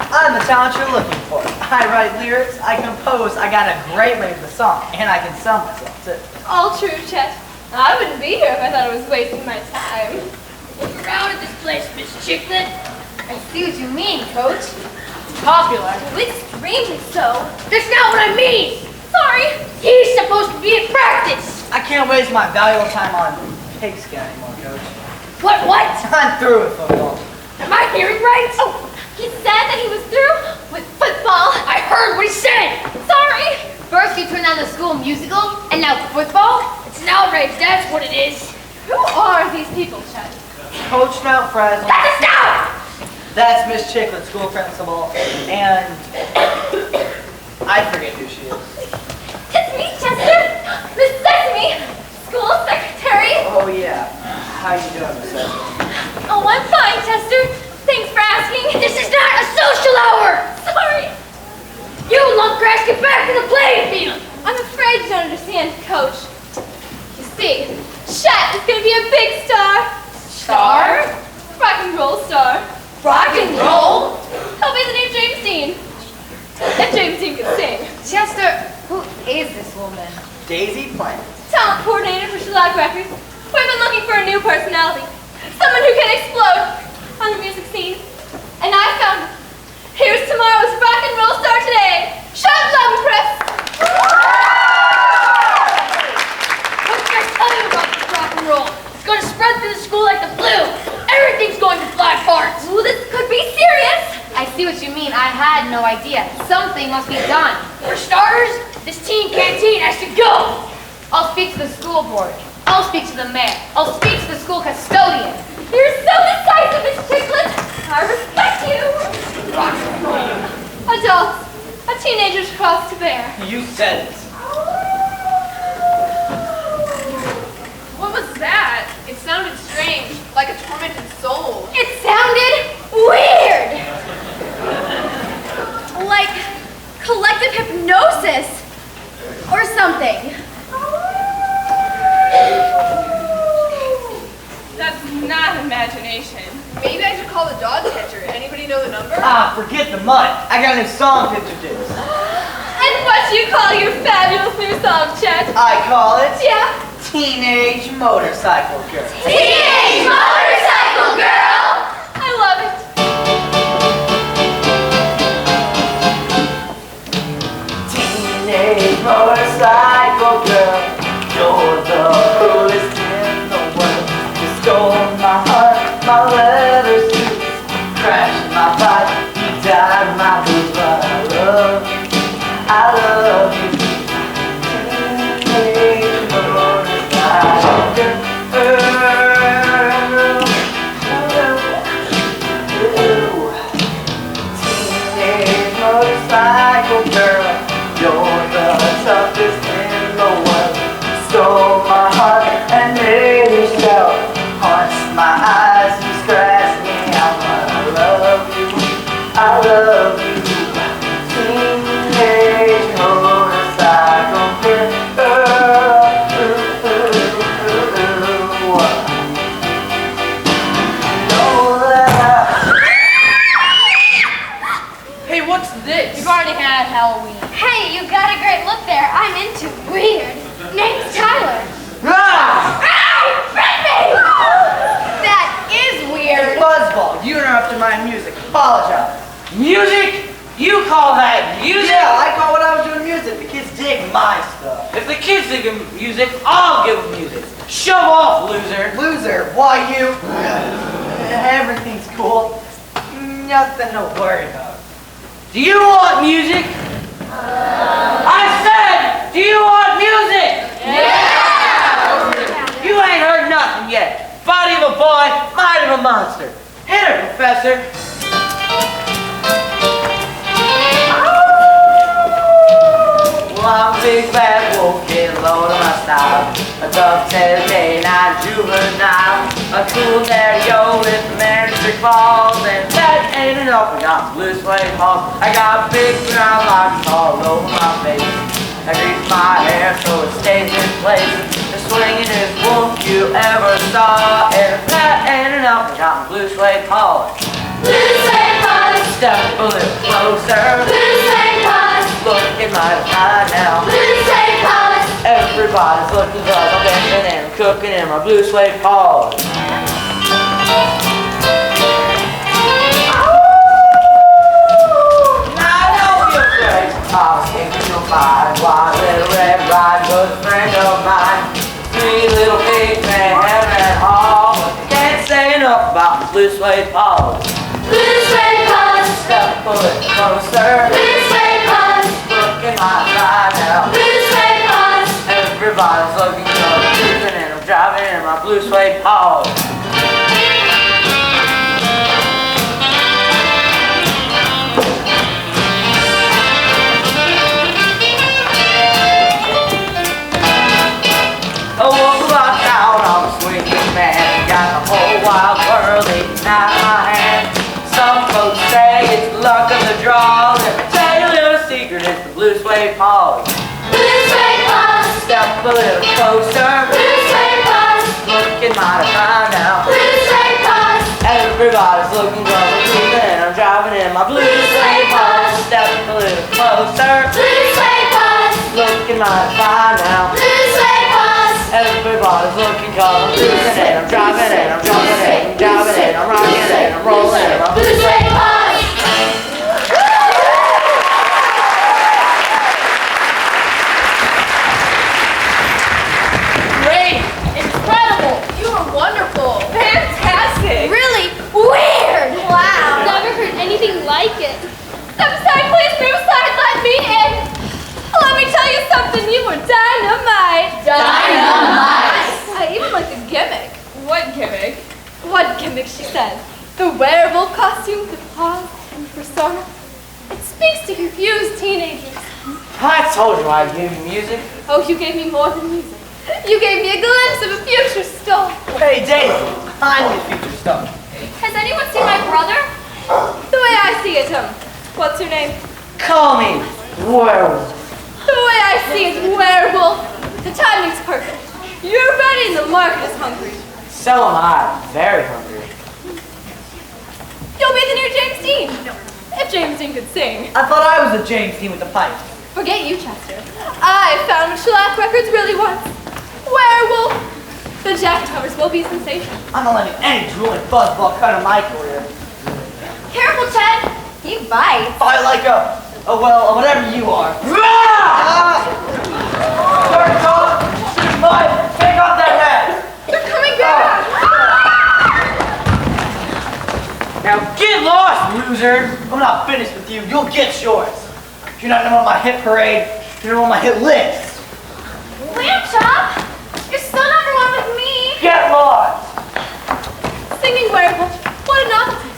I'm the talent you're looking for. I write lyrics, I compose, I got a great way with the song, and I can sell myself too. All true, Chet. I wouldn't be here if I thought I was wasting my time. Look around at this place, Miss Chicklet. I see what you mean, Coach. It's popular. Extremely so. That's not what I mean. Sorry. He's supposed to be in practice. I can't waste my valuable time on pigskin anymore, Coach. What? I'm through with football. Am I hearing right? Oh, he said that he was through with football. I heard what he said. Sorry. First you turned down the school musical, and now football? It's an outrage, that's what it is. Who are these people, Chet? Coach Mount Fresno. That's a stop! That's Miss Chicklet, school principal, and I forget who she is. It's me, Chester. Miss Sesame, school secretary. Oh yeah. How you doing, Miss Sesame? Oh, I'm fine, Chester. Thanks for asking. This is not a social hour! Sorry. You lunkgrass, get back to the playing field! I'm afraid you don't understand, Coach. You see, Chet is going to be a big star. Star? Rock and roll star. Rock and roll? He'll be the new James Dean. If James Dean can sing. Chester, who is this woman? Daisy Plant. Talent coordinator for Shellac Records. We've been looking for a new personality. Someone who can explode on the music scene. And I found her. Here's tomorrow's rock and roll star today. Shout out and press. What can I tell you about this rock and roll? It's going to spread through the school like the flu. Everything's going to fly apart. Ooh, this could be serious. I see what you mean. I had no idea. Something must be done. For starters, this teen canteen has to go. I'll speak to the school board. I'll speak to the mayor. I'll speak to the school custodian. You're so decisive, Miss Chicklet. I respect you. Rock and roll. Adults, a teenager's cross to bear. You said it. What was that? It sounded strange, like a tormented soul. It sounded weird. Like collective hypnosis or something. That's not imagination. Maybe I should call the dog catcher. Anybody know the number? Ah, forget the mud. I got a new song to introduce. And what do you call your fabulous new song, Chet? I call it Yeah? Teenage Motorcycle Girl. Teenage Motorcycle Girl! I love it. Teenage Motorcycle Girl, you're the coolest in the world. You stole my heart, my leather suits, crashed my bike, you died my boots, but I love you. Teenage Motorcycle Girl. Teenage Motorcycle Girl, you're the toughest in kids think of music, I'll give them music. Shove off, loser. Loser, why you? Everything's cool. Nothing to worry about. Do you want music? I said, do you want music? Yeah! You ain't heard nothing yet. Body of a boy, mind of a monster. Hit her, Professor. Well, I'm a big bad wolf, get low to my style. A dovetail canine juvenile. A cool daddy-o with manic balls. And that ain't enough, I got blue suede balls. I got big brown locks all over my face. I grease my hair so it stays in place. The swingingest wolf you ever saw. And if that ain't enough, I got blue suede balls. Blue suede polish, Step a little closer. blue suede polish, Looking mighty fine now. blue suede polish. Everybody's looking cause I'm dancing and cooking in my blue suede paws. Now don't be afraid, I was thinking you'll find one little red riding hood friend of mine. 3 little pigs may have and all, but they can't say enough about my blue suede paws. Blue suede polish, Step a little closer, blue suede polish, looking mighty fine now. blue suede polish. Everybody's looking good, I'm cruising and I'm driving in my blue suede paws. A wolf rock out on a swinging man, got the whole wild world eating out of my hand. Some folks say it's the luck of the draw, let me tell you a little secret, it's the blue suede paws. Blue suede polish, Step a little closer, blue suede polish, looking mighty fine now. blue suede polish. Everybody's looking good, I'm cruising and I'm driving in my blue suede paws. Step a little closer, Blue suede polish, looking mighty fine now. blue suede polish. Everybody's looking cause I'm cruising and I'm driving and I'm jumping and I'm driving and I'm rocking and I'm rolling and I'm Blue suede polish. Great! Incredible! You are wonderful! Fantastic! Really Weird! Wow! never heard anything like it. Step aside, please. Move aside. Let me in. Let me tell you something. You were dynamite. Dynamite! I even like the gimmick. What gimmick? What gimmick, she said. The werewolf costume, the pause and persona. It speaks to confused teenagers. I told you I'd give you music. Oh, you gave me more than music. You gave me a glimpse of a future star. Hey, Daisy, I'm the future star. Has anyone seen my brother? The way I see it, what's your name? Call me Werewolf. The way I see it, werewolf. The timing's perfect. You're ready and the market is hungry. So am I. Very hungry. You'll be the new James Dean. If James Dean could sing. I thought I was the James Dean with the pipe. Forget you, Chester. I found what Shellac Records really wants. Werewolf. The Jack covers will be a sensation. I'm not letting any drooling fuzzball cut on my career. Careful, Ted. He bites. I like whatever you are. Turn off! Shoot mine! Take off that hat! They're coming back. Now get lost, loser. I'm not finished with you. You'll get yours. You're not on my hit parade. You're on my hit list. Lamb Chop, you're still number one with me. Get lost. Singing werewolf. What an opposite.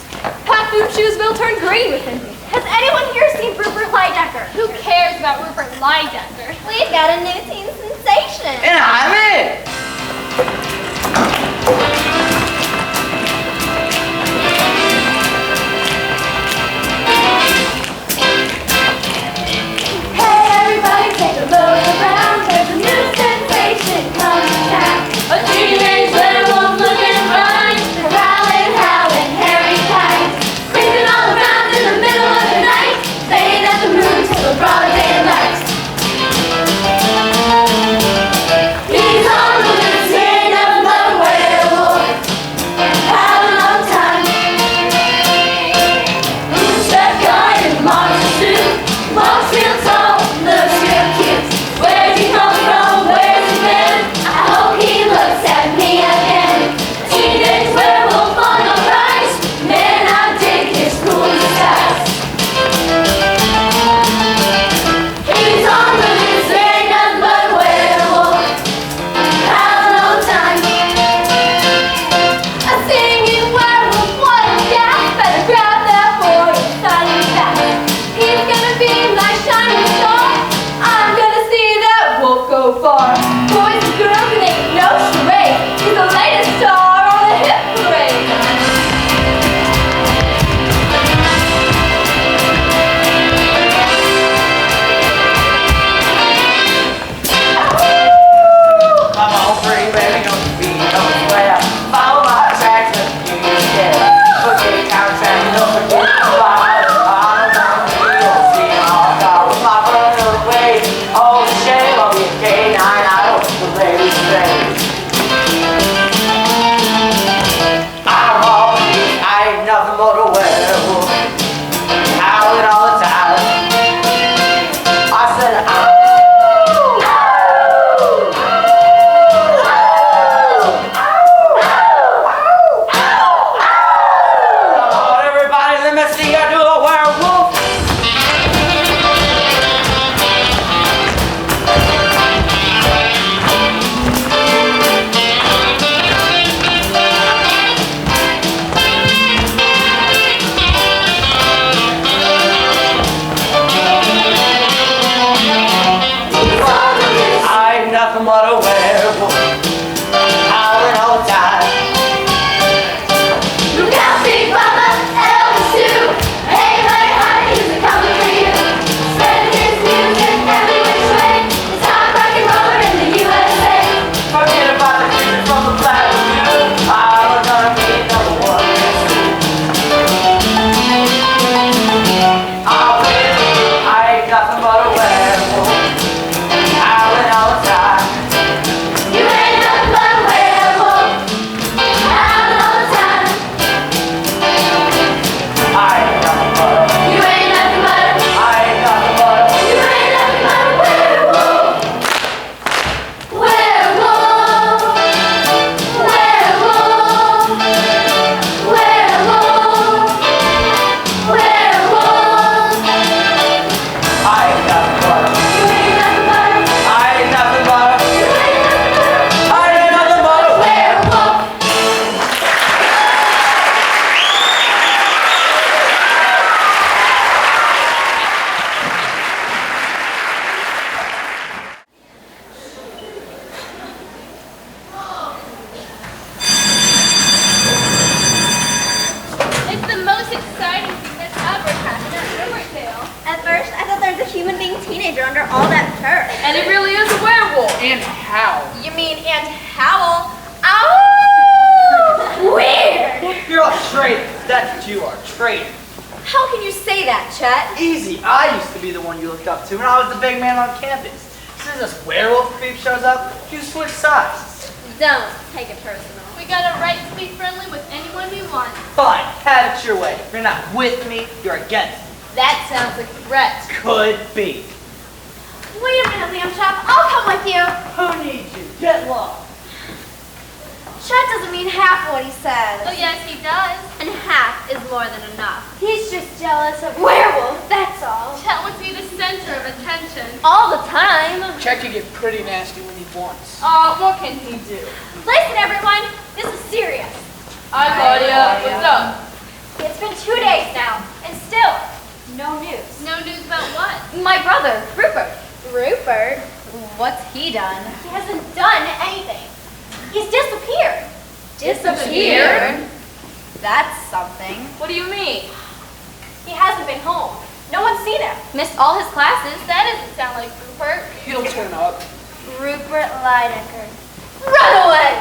Pat Boom Shoes will turn green with envy. Has anyone here seen Rupert Lydecker? Who cares about Rupert Lydecker? We've got a new teen sensation. And I'm in. Hey everybody, take a look around. There's a new sensation coming to town. A teenage werewolf looking fine. They're growling, howling, hairy kind. Creeping all around in the middle of the night. Staying at the moon till the broad daylight. He's on And he really is a werewolf. And how? You mean Aunt Howl? Ow! Weird! You're all traitors. That's what you are, traitors. How can you say that, Chet? Easy. I used to be the one you looked up to when I was the big man on campus. As soon as this werewolf creep shows up, you switch sides. Don't take it personal. We got a right to be friendly with anyone we want. Fine, have it your way. If you're not with me, you're against me. That sounds like a threat. Could be. Wait a minute, Lamb Chop. I'll come with you. Who needs you? Get lost. Chet doesn't mean half what he says. Oh, yes, he does. And half is more than enough. He's just jealous of Werewolf, that's all. Chet wants to be the center of attention. All the time. Chet can get pretty nasty when he wants. What can he do? Listen, everyone, this is serious. Hi, Claudia. What's up? It's been 2 days now, and still, no news. No news about what? My brother, Rupert. Rupert? What's he done? He hasn't done anything. He's disappeared. Disappeared? That's something. What do you mean? He hasn't been home. No one's seen him. Missed all his classes. That doesn't sound like Rupert. He'll turn up. Rupert Lydecker. Runaway!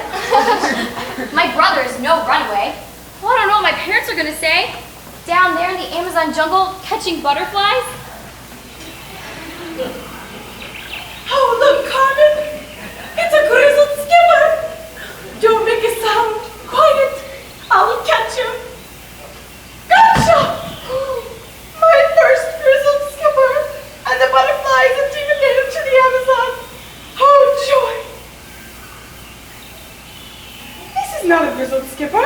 My brother is no runaway. Well, I don't know what my parents are gonna say. Down there in the Amazon jungle, catching butterflies? Oh, look, Carmen! It's a grizzled skipper! Don't make a sound. Quiet. I'll catch him. Gotcha! My first grizzled skipper, and the butterflies have taken him to the Amazon. Oh, joy! This is not a grizzled skipper.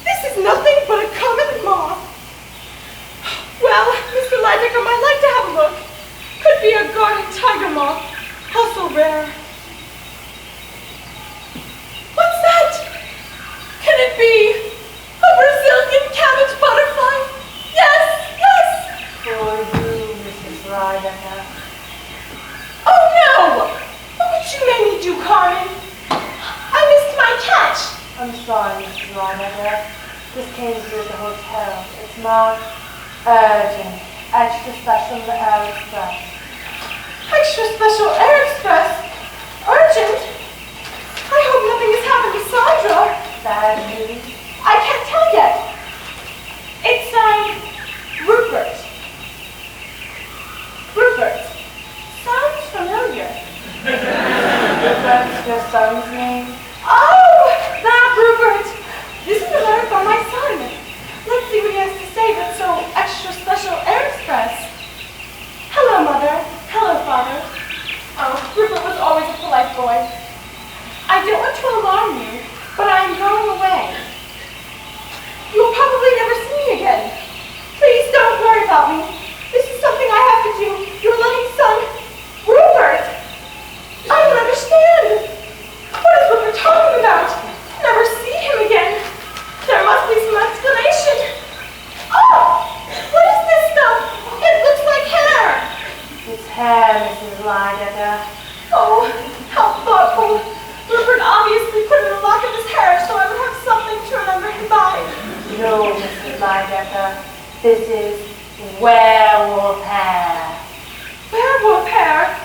This is nothing but a common moth. Well, Mr. Lydecker might like to have a look. Could be a garden tiger moth. Also rare. What's that? Can it be a Brazilian cabbage butterfly? Yes, yes! For you, Mrs. Lydecker. Oh no! What would you make me do, Carmen? I missed my catch. I'm sorry, Mrs. Lydecker. This came through the hotel. It's marked urgent. Extra special Air Express. Extra special Air Express? Urgent? I hope nothing has happened to Sandra. Bad news. I can't tell yet. It's Rupert. Rupert. Sounds familiar. That's your son's name? Oh, that Rupert. This is a letter from my son. Let's see what he has to say that's so extra special Air Express. Hello, Mother. Hello, Father. Oh, Rupert was always a polite boy. I don't want to alarm you, but I am going away. You will probably never see me again. Please don't worry about me. This is something I have to do. Your loving son, Rupert. I don't understand. What is Rupert talking about? Never see him again. There must be some explanation. Oh! What is this stuff? It looks like hair. It's hair, Mrs. Lydecker. Oh, how thoughtful. Rupert obviously put in a lock of his hair so I would have something to remember him by. No, Mrs. Lydecker. This is werewolf hair. Werewolf hair?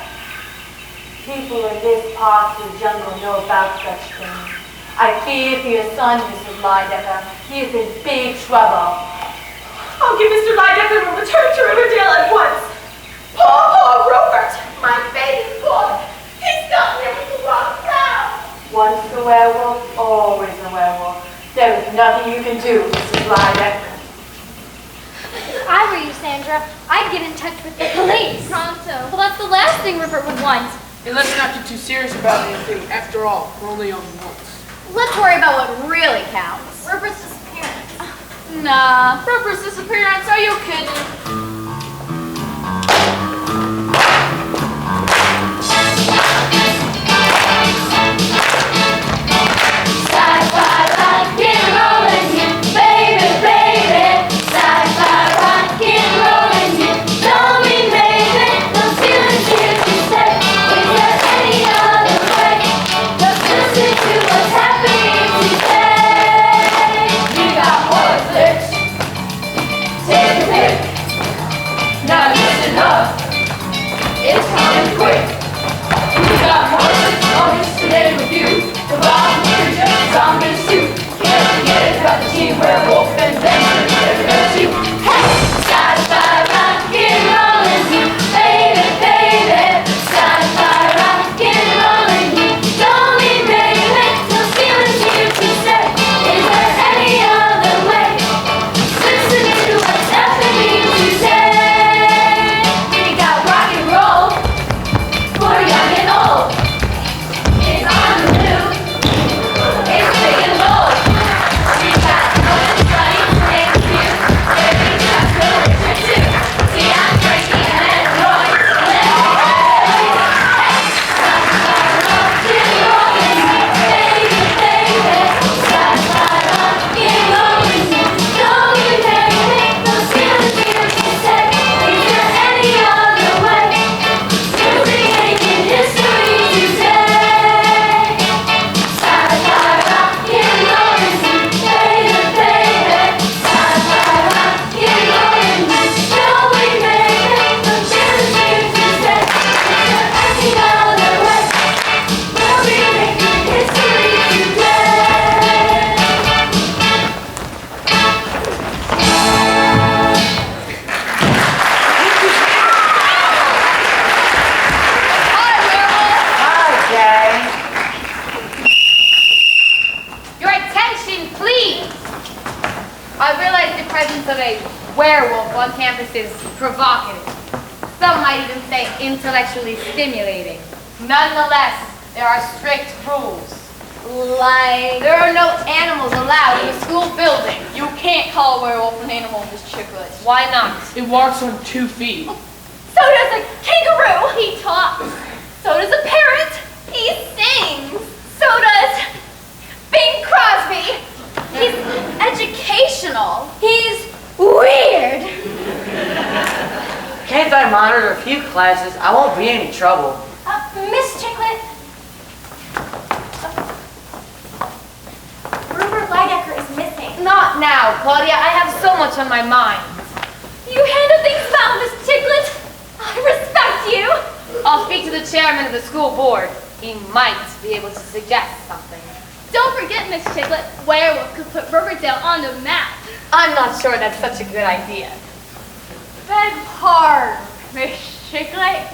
People in this part of the jungle know about such things. I fear for your son, Mrs. Lydecker. He is in big trouble. I'll give Mr. Lydecker a return to Riverdale at once. Poor Rupert, my baby boy. He's got me with the wrong crowd. Once a werewolf, always a werewolf. There is nothing you can do, Mrs. Lydecker. If I were you, Sandra, I'd get in touch with the police. Pronto. Well, that's the last thing Rupert would want. And let's not get too serious about anything. After all, we're only on once. Let's worry about what really counts. Rupert's disappearance. Nah, Rupert's disappearance. Are you kidding? I realize the presence of a werewolf on campus is provocative. Some might even say intellectually stimulating. Nonetheless, there are strict rules. Like, There are no animals allowed in the school building. you can't call a werewolf an animal, Miss Chiclet. Why not? It walks on 2 feet. So does a kangaroo. He talks. So does a parrot. He sings. So does Bing Crosby. He's educational. He's weird. Can't I monitor a few classes? I won't be any trouble. Miss Chiclet. Rupert Lydecker is missing. Not now, Claudia. I have so much on my mind. You handle things well, Miss Chiclet. I respect you. I'll speak to the chairman of the school board. He might be able to suggest something. Don't forget, Miss Chiclet, Werewolf could put Riverdale on the map. I'm not sure that's such a good idea. Beg pardon, Miss Chiclet.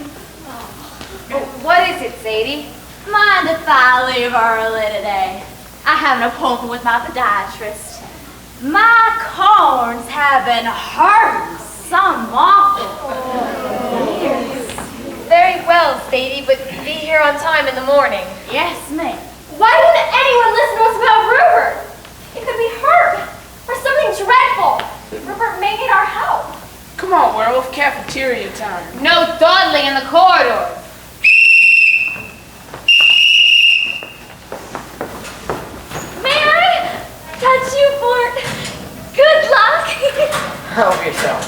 What is it, Sadie? Mind if I leave early today? I have an appointment with my podiatrist. My corns have been hurting some awful. Very well, Sadie, but be here on time in the morning. Yes, ma'am. Why didn't anyone listen to us about Rupert? He could be hurt or something dreadful. Rupert may need our help. Come on, Werewolf, cafeteria time. No dawdling in the corridor. May I touch you for good luck? Help yourself.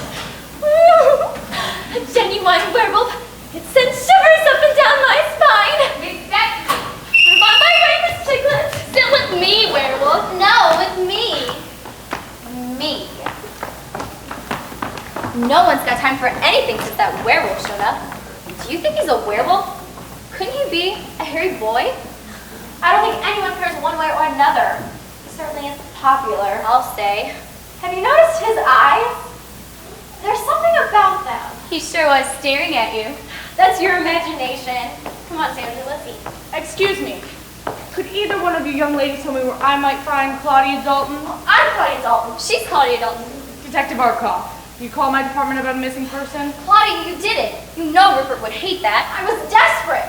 A genuine werewolf. It sends shivers up and down my spine. Respect me. I'm on my way, Miss Chiclet. Sit with me, werewolf. No, with me. Me. No one's got time for anything since that werewolf showed up. Do you think he's a werewolf? Couldn't he be a hairy boy? I don't think anyone cares one way or another. He certainly is popular, I'll say. Have you noticed his eyes? There's something about them. He sure was staring at you. That's your imagination. Come on, Sandra, let's eat. Excuse me. Could either one of you young ladies tell me where I might find Claudia Dalton? I'm Claudia Dalton. She's Claudia Dalton. Detective Arkoff. You call my department about a missing person? Claudia, you did it. You know Rupert would hate that. I was desperate.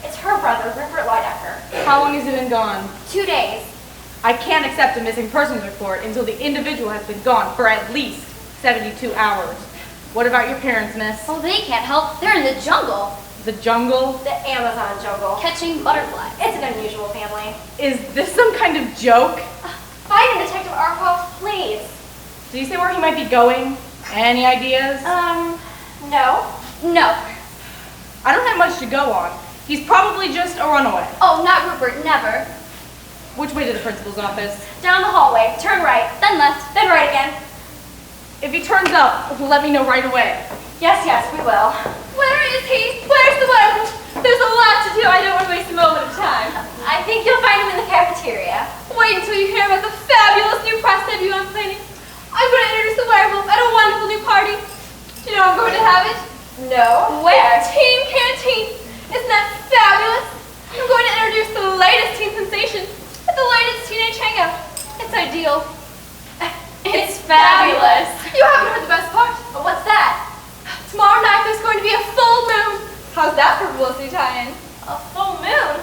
It's her brother, Rupert Lydecker. How long has he been gone? 2 days. I can't accept a missing persons report until the individual has been gone for at least 72 hours. What about your parents, miss? Oh, they can't help. They're in the jungle. The jungle? The Amazon jungle. Catching butterflies. It's an unusual family. Is this some kind of joke? Find him, Detective Arkoff, please. Did you say where he might be going? Any ideas? No. No. I don't have much to go on. He's probably just a runaway. Oh, not Rupert, never. Which way to the principal's office? Down the hallway, turn right, then left, then right again. If he turns up, let me know right away. Yes, we will. Where is he? Where's the werewolf? There's a lot to do. I don't want to waste a moment of time. I think you'll find him in the cafeteria. Wait until you hear about the fabulous new press debut I'm planning. I'm going to introduce the werewolf at a wonderful new party. Do you know I'm going to have it? No. Where? Team Canteen. Isn't that fabulous? I'm going to introduce the latest teen sensation at the latest teenage hangout. It's ideal. It's fabulous. You haven't heard the best part. But what's that? Tomorrow night there's going to be a full moon. How's that for publicity tie-in? A full moon?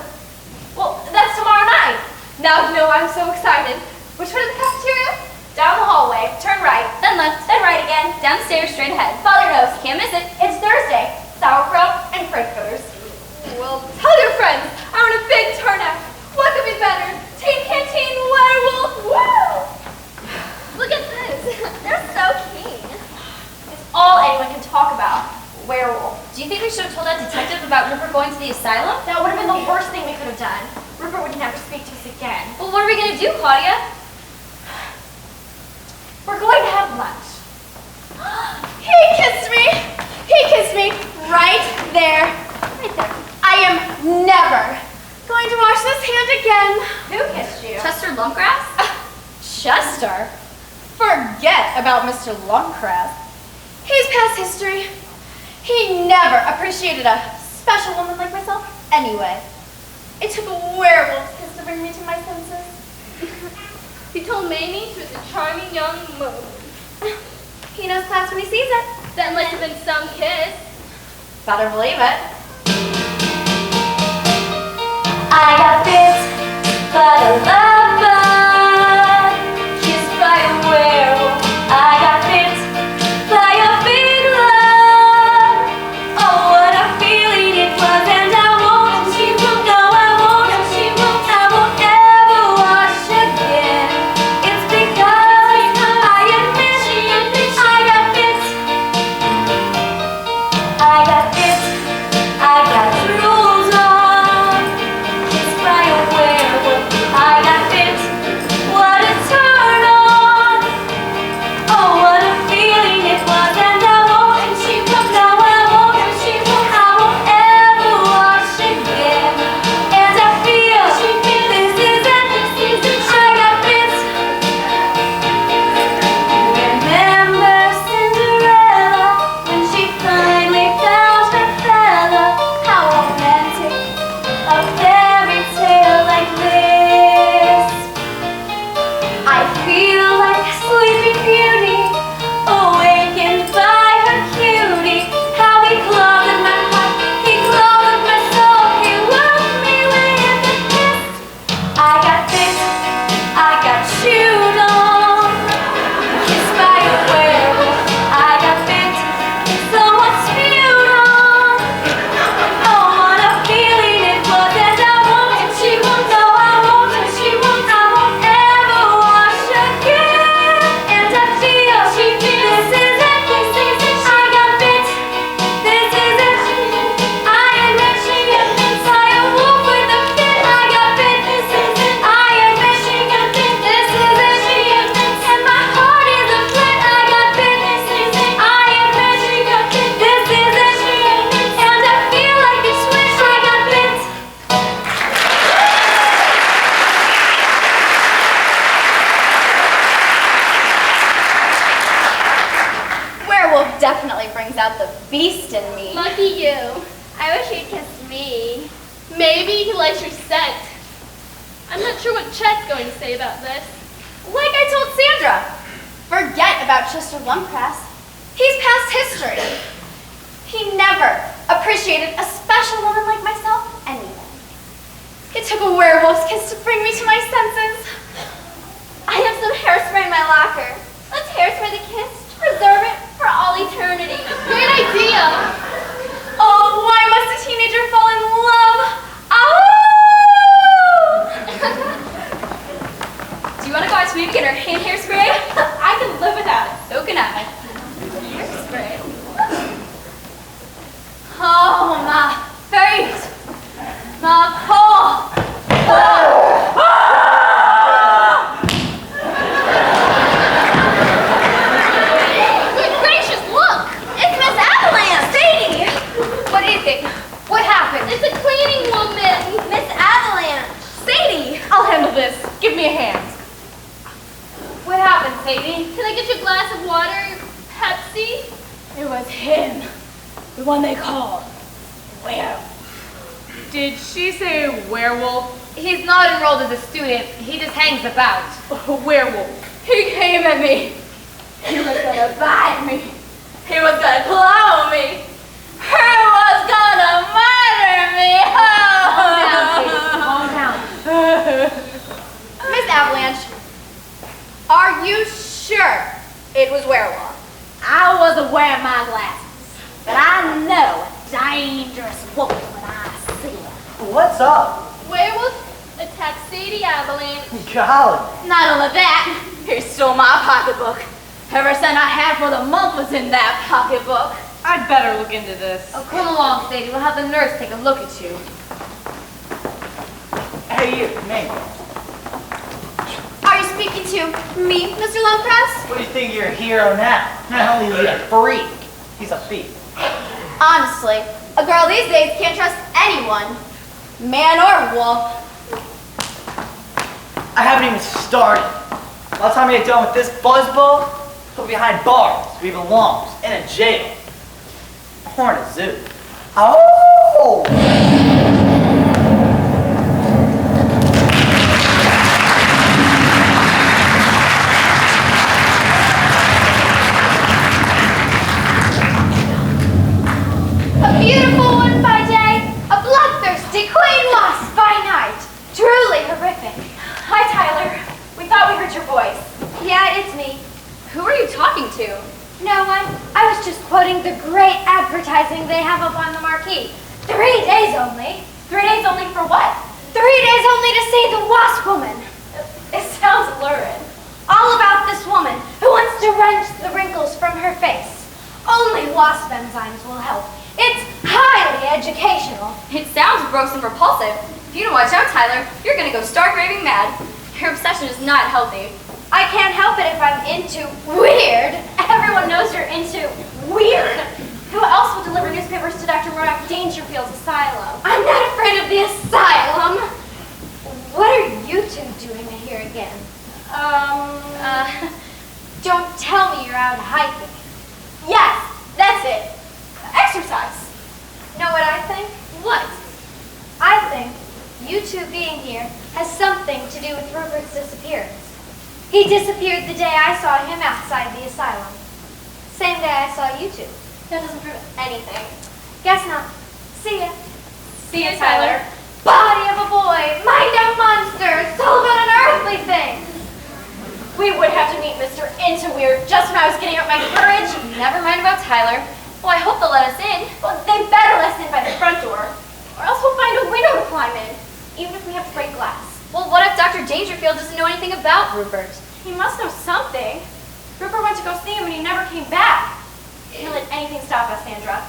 Well, that's tomorrow night. Now you know why I'm so excited. Which way to the cafeteria? Down the hallway, turn right, then left, then right again, down the stairs, straight ahead. Father knows, can't miss it. It's Thursday. Sauerkraut and frankfurters. Well, tell your friends. I want a big turnout. What could be better? Teen Canteen Werewolf. Woo! Look at this. They're so keen. It's all anyone can talk about. Werewolf. Do you think we should have told that detective about Rupert going to the asylum? That would have been the worst thing we could have done. Rupert would never speak to us again. Well, what are we going to do, Claudia? We're going to have lunch. He kissed me. He kissed me right there. Right there. I am never going to wash this hand again. Who kissed you? Chester Lumpgrass? Chester? Forget about Mr. Lundcraft. He's past history. He never appreciated a special woman like myself anyway. It took a werewolf's kiss to bring me to my senses. He told Mamie was a charming young moon. He knows class when he sees it. That must have been some kiss. Better believe it. I got bit by a lover, kissed by a werewolf. I got bit by a big love. Oh, what a feeling it was, and I won't, she won't, no, I won't, she won't, I won't ever wash again. It's because I admit I got bit. I got bit. I got drools on, kissed by a werewolf. I got bit. What a turn on! Oh, what a feeling it was, and I won't, and she won't, no, I won't, and she won't, I won't ever wash again. And I feel this is it. I got bit. Remember Cinderella when she finally found her fella? How romantic, a fairy tale like this. I feel like Sleeping Beauty, awakened by her cutie. How he clawed at my heart, he clawed at my soul, he woke me with a kiss. I got bit, I got chewed on, kissed by a werewolf. I got bit, someone spewed on. Oh, what a feeling it was, and I won't, and she won't, no, I won't, and she won't, I won't ever wash again. And I feel this is it. I got bit, this is it. I admit she got bit by a wolf with a fit. I got bit, this is it. I admit she got bit, this is it. And my heart is a flint. I got bit, this is it. I admit she got bit, this is it. And I feel like a switch. I got bit. Werewolf definitely brings out the beast in me. Lucky you. I wish you'd kissed me. Maybe he likes your scent. I'm not sure what Chet's going to say about this. Like I told Sandra, forget about Chester Lumpcrass. He's past history. He never appreciated a special woman like myself anyway. It took a werewolf's kiss to bring me to my senses. I have some hairspray in my locker. Let's hairspray the kiss to preserve it for all eternity. Great idea. Oh, why must a teenager fall in love? Do you want to go out to maybe get her hand hairspray? I can live without it. So can I. Hairspray. Oh, my face. My paw. Good gracious, look! It's Miss Avalanche. Sadie. What is it? What happened? It's a cleaning woman. Miss Avalanche. Sadie. I'll handle this. Give me a hand. What happened, Sadie? Can I get you a glass of water, Pepsi? It was him. The one they called Werewolf. Did she say werewolf? He's not enrolled as a student. He just hangs about. Werewolf. He came at me. He was gonna bite me. He was gonna claw me. He was gonna murder me. Calm down. Miss Avalanche, are you sure it was werewolf? I wasn't wearing my glasses, but I know a dangerous wolf when I see it. What's up? Werewolf attacked Sadie Avalanche. Golly. Not only that, he stole my pocketbook. Every cent I had for the month was in that pocketbook. I'd better look into this. Oh, come along, Sadie. We'll have the nurse take a look at you. Hey, you, me. Are you speaking to me, Mr. Lumpcrass? What do you think you're a hero now? Not only is he a freak, he's a thief. Honestly, a girl these days can't trust anyone, man or wolf. I haven't even started. By the time I get done with this buzzball, he'll be behind bars where he belongs, in a jail. Or in a zoo. Oh! to? No one. I was just quoting the great advertising they have up on the marquee. 3 days only. 3 days only for what? 3 days only to see the Wasp Woman. It sounds lurid. All about this woman who wants to wrench the wrinkles from her face. Only wasp enzymes will help. It's highly educational. It sounds gross and repulsive. If you don't watch out, Tyler, you're gonna go stark raving mad. Your obsession is not healthy. I can't help it if I'm into weird. Everyone knows you're into weird. Who else will deliver newspapers to Dr. Murdoch Dangerfield's asylum? I'm not afraid of the asylum. What are you two doing here again? Don't tell me you're out hiking. Yes, that's it. Exercise. Know what I think? What? I think you two being here has something to do with Rupert's disappearance. He disappeared the day I saw him outside the asylum. Same day I saw you two. That doesn't prove anything. Guess not. See ya. See you, Tyler. Body of a boy, mind of a monster, soul of an earthly thing. We would have to meet Mr. Into Weird just when I was getting up my courage. Never mind about Tyler. Well, I hope they'll let us in. Well, they better let us in by the front door. Or else we'll find a window to climb in, even if we have to break glass. Well, what if Dr. Dangerfield doesn't know anything about Rupert? He must know something. Rupert went to go see him and he never came back. Can't let anything stop us, Sandra.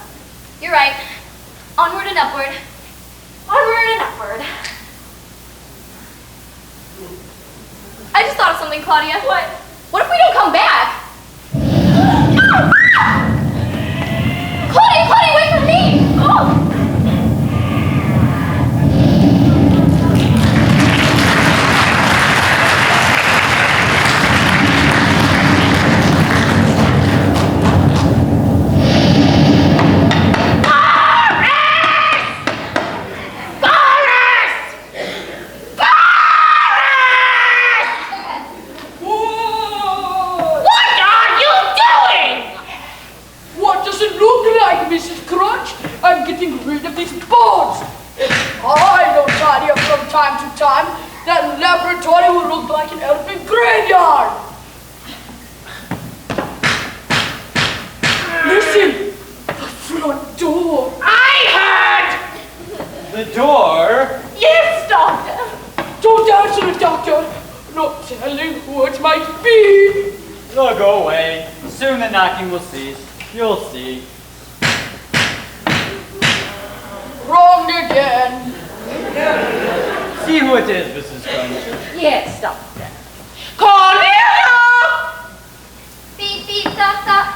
You're right. Onward and upward. Onward and upward. I just thought of something, Claudia. What? What if we don't come back? Claudia, wait for me! Oh! That laboratory will look like an elephant graveyard. Listen, the front door. I heard! The door? Yes, Doctor. Don't answer it, Doctor. Not telling who it might be. Oh, go away. Soon the knocking will cease. You'll see. Wrong again. See who it is, Mrs. Crunch. Yes, Doctor. Cornelia! Beep, beep, duck, duck.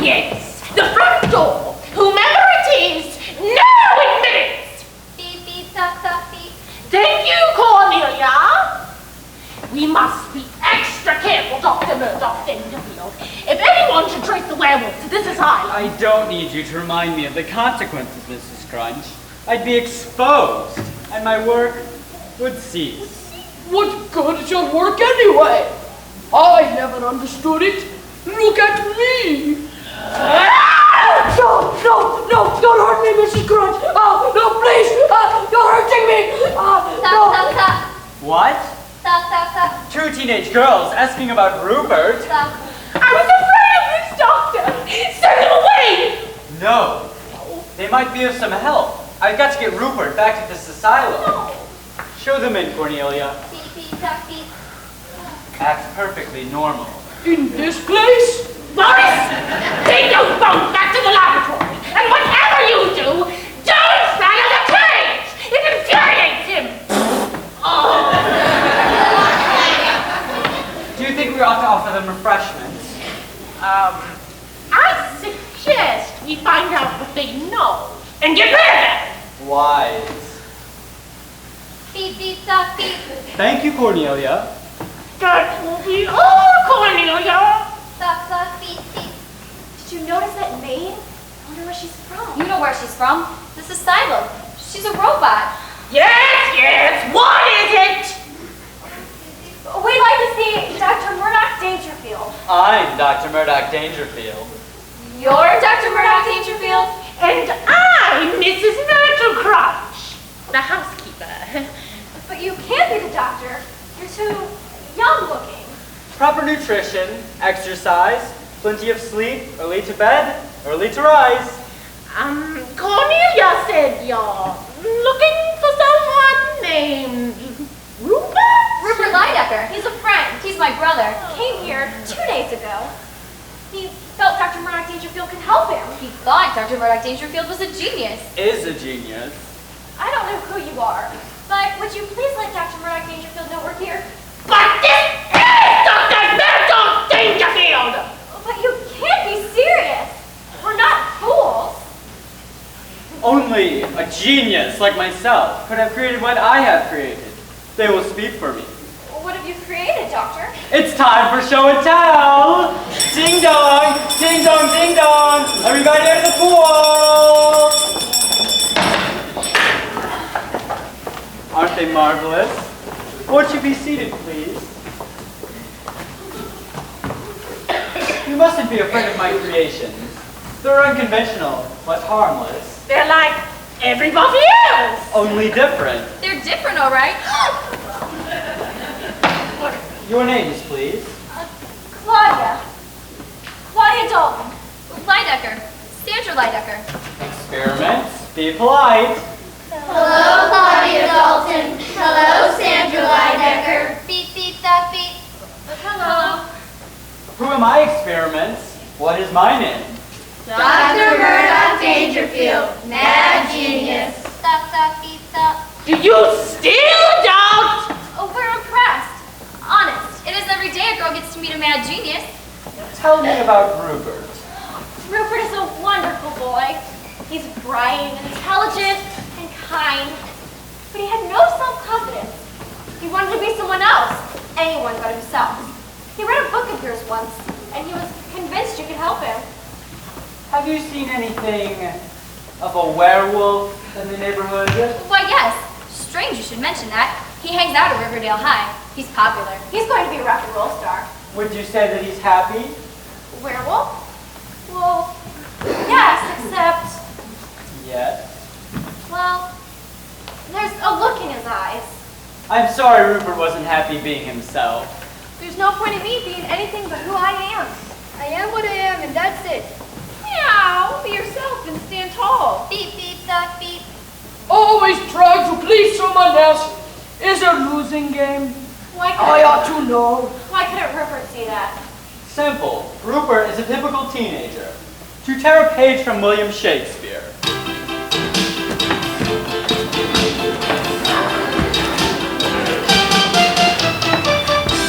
Yes, the front door. Whomever it is, now admit it. Beep, beep, duck, duck, beep. Thank you, Cornelia. We must be extra careful, Dr. Murdoch Dangerfield. If anyone should trace the werewolf to this asylum. I don't need you to remind me of the consequences, Mrs. Crunch. I'd be exposed, and my work would cease. What good is your work anyway? I never understood it. Look at me. No, don't hurt me, Mrs. Crunch. Oh, no, please. You're hurting me. Duck, duck, duck. What? Duck, duck, duck. 2 teenage girls asking about Rupert? Duck. I was afraid of this, Doctor. Send him away. No. They might be of some help. I've got to get Rupert back to this asylum. No. Show them in, Cornelia. Beep, beep, duck, beep. Act perfectly normal. In this place? Boris, take those bones back to the laboratory. And whatever you do, don't rattle the cage. It infuriates him. Oh. Do you think we ought to offer them refreshments? I suggest we find out what they know and get rid of them. Wise. Beep, beep, duck, beep. Thank you, Cornelia. That will be all, Cornelia. Duck, duck, beep, beep. Did you notice that maid? I wonder where she's from. You know where she's from. This asylum. She's a robot. Yes, what is it? We'd like to see Dr. Murdoch Dangerfield. I'm Dr. Murdoch Dangerfield. You're Dr. Murdoch Dangerfield? And I'm Mrs. Myrtle Crunch, the housekeeper. But you can't be the doctor. You're too young looking. Proper nutrition, exercise, Plenty of sleep, early to bed, early to rise. Cornelia said you're looking for someone named Rupert? Rupert Lydecker. He's a friend. He's my brother. Came here 2 days ago. He felt Dr. Murdoch Dangerfield could help him. He thought Dr. Murdoch Dangerfield was a genius. Is a genius. I don't know who you are, but would you please let Dr. Murdoch Dangerfield know we're here? But this is Dr. Murdoch Dangerfield! But you can't be serious. We're not fools. Only a genius like myself could have created what I have created. They will speak for me. What have you created, Doctor? It's time for show and tell! Ding dong! Ding dong, ding dong! Everybody at the pool! Aren't they marvelous? Won't you be seated, please? You mustn't be afraid of my creations. They're unconventional, but harmless. They're like everybody else! Only different. They're different, all right. Your names, please. Claudia. Claudia Dalton. Lydecker. Sandra Lydecker. Experiments. Be polite. Hello, Claudia Dalton. Hello, Sandra Lydecker. Beep, beep, that beep. Hello. Who am I, experiments? What is my name? Dr. Murdoch Dangerfield, mad genius. Stop, stop, beep, stop. Do you still doubt? Oh, we're impressed. Honest. It is every day a girl gets to meet a mad genius. Tell me about Rupert. Rupert is a wonderful boy. He's bright and intelligent and kind, but he had no self-confidence. He wanted to be someone else, anyone but himself. He read a book of yours once, and he was convinced you could help him. Have you seen anything of a werewolf in the neighborhood? Why, yes. Strange you should mention that. He hangs out at Riverdale High. He's popular. He's going to be a rock and roll star. Would you say that he's happy? Werewolf? Well, yes, except, Yes. well, there's a look in his eyes. I'm sorry Rupert wasn't happy being himself. There's no point in me being anything but who I am. I am what I am, and that's it. Meow, be yourself and stand tall. Beep, beep, duck, beep. Always try to please someone else is a losing game. Why I ought to know. Why couldn't Rupert see that? Simple. Rupert is a typical teenager. To tear a page from William Shakespeare.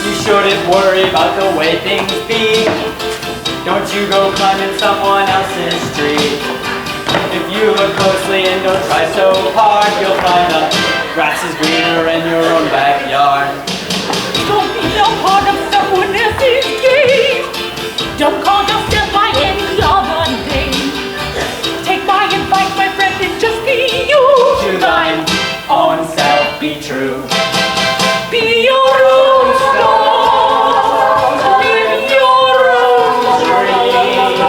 You shouldn't worry about the way things be. Don't you go climbing someone else's tree. If you look closely and don't try so hard, you'll find the grass is greener in your own backyard. Don't be no part of someone else's game. Don't call yourself by any other name. Take my advice, my friend, and just be you. To thine own self be true. Be your own star. Live your own dream.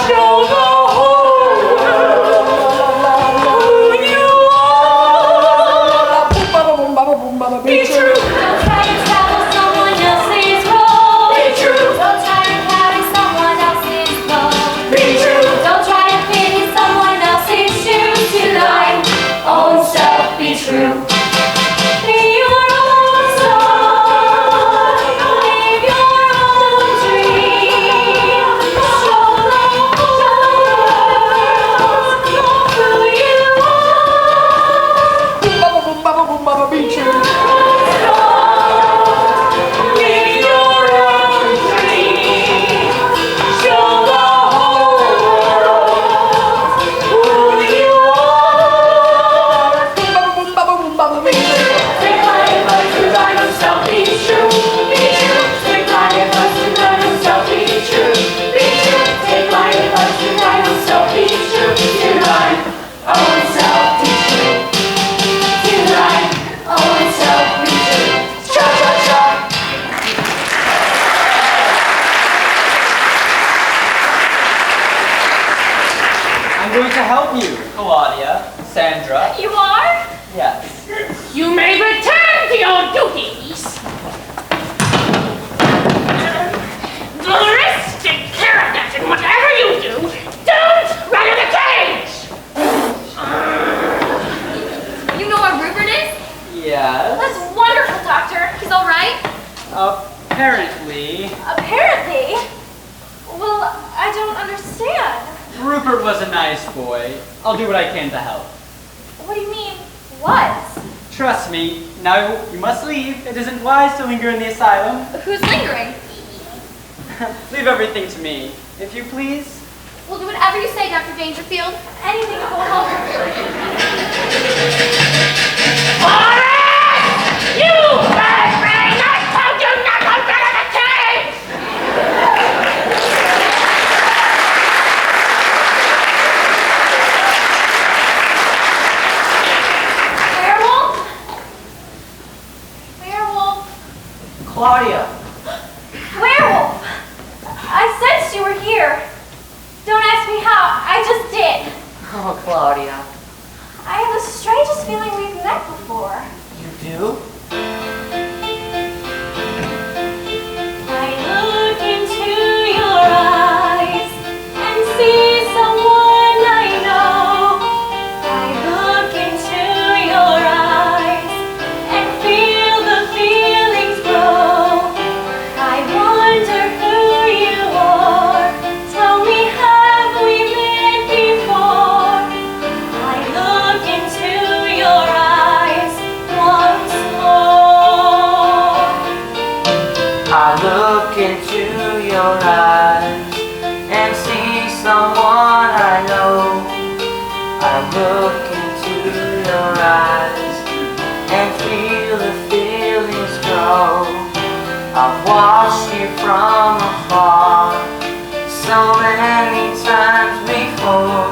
Show the whole world who you are. Be true. boy. I'll do what I can to help. What do you mean, what? Trust me. Now, you must leave. It isn't wise to linger in the asylum. Who's lingering? Leave everything to me, if you please. We'll do whatever you say, Dr. Dangerfield. Anything that will help. You heard me! I told you not to go to the cave! Werewolf? Werewolf? Claudia. Werewolf! I sensed you were here. Don't ask me how, I just did. Oh, Claudia. I have the strangest feeling we've met before. You do? I look into your eyes and see someone I know. I look into your eyes and feel the feelings grow. I wonder who you are. Tell me, have we met before? I look into your eyes once more. I look into your eyes and see someone I know. I look into your eyes and feel the feelings grow. I've watched you from afar so many times before.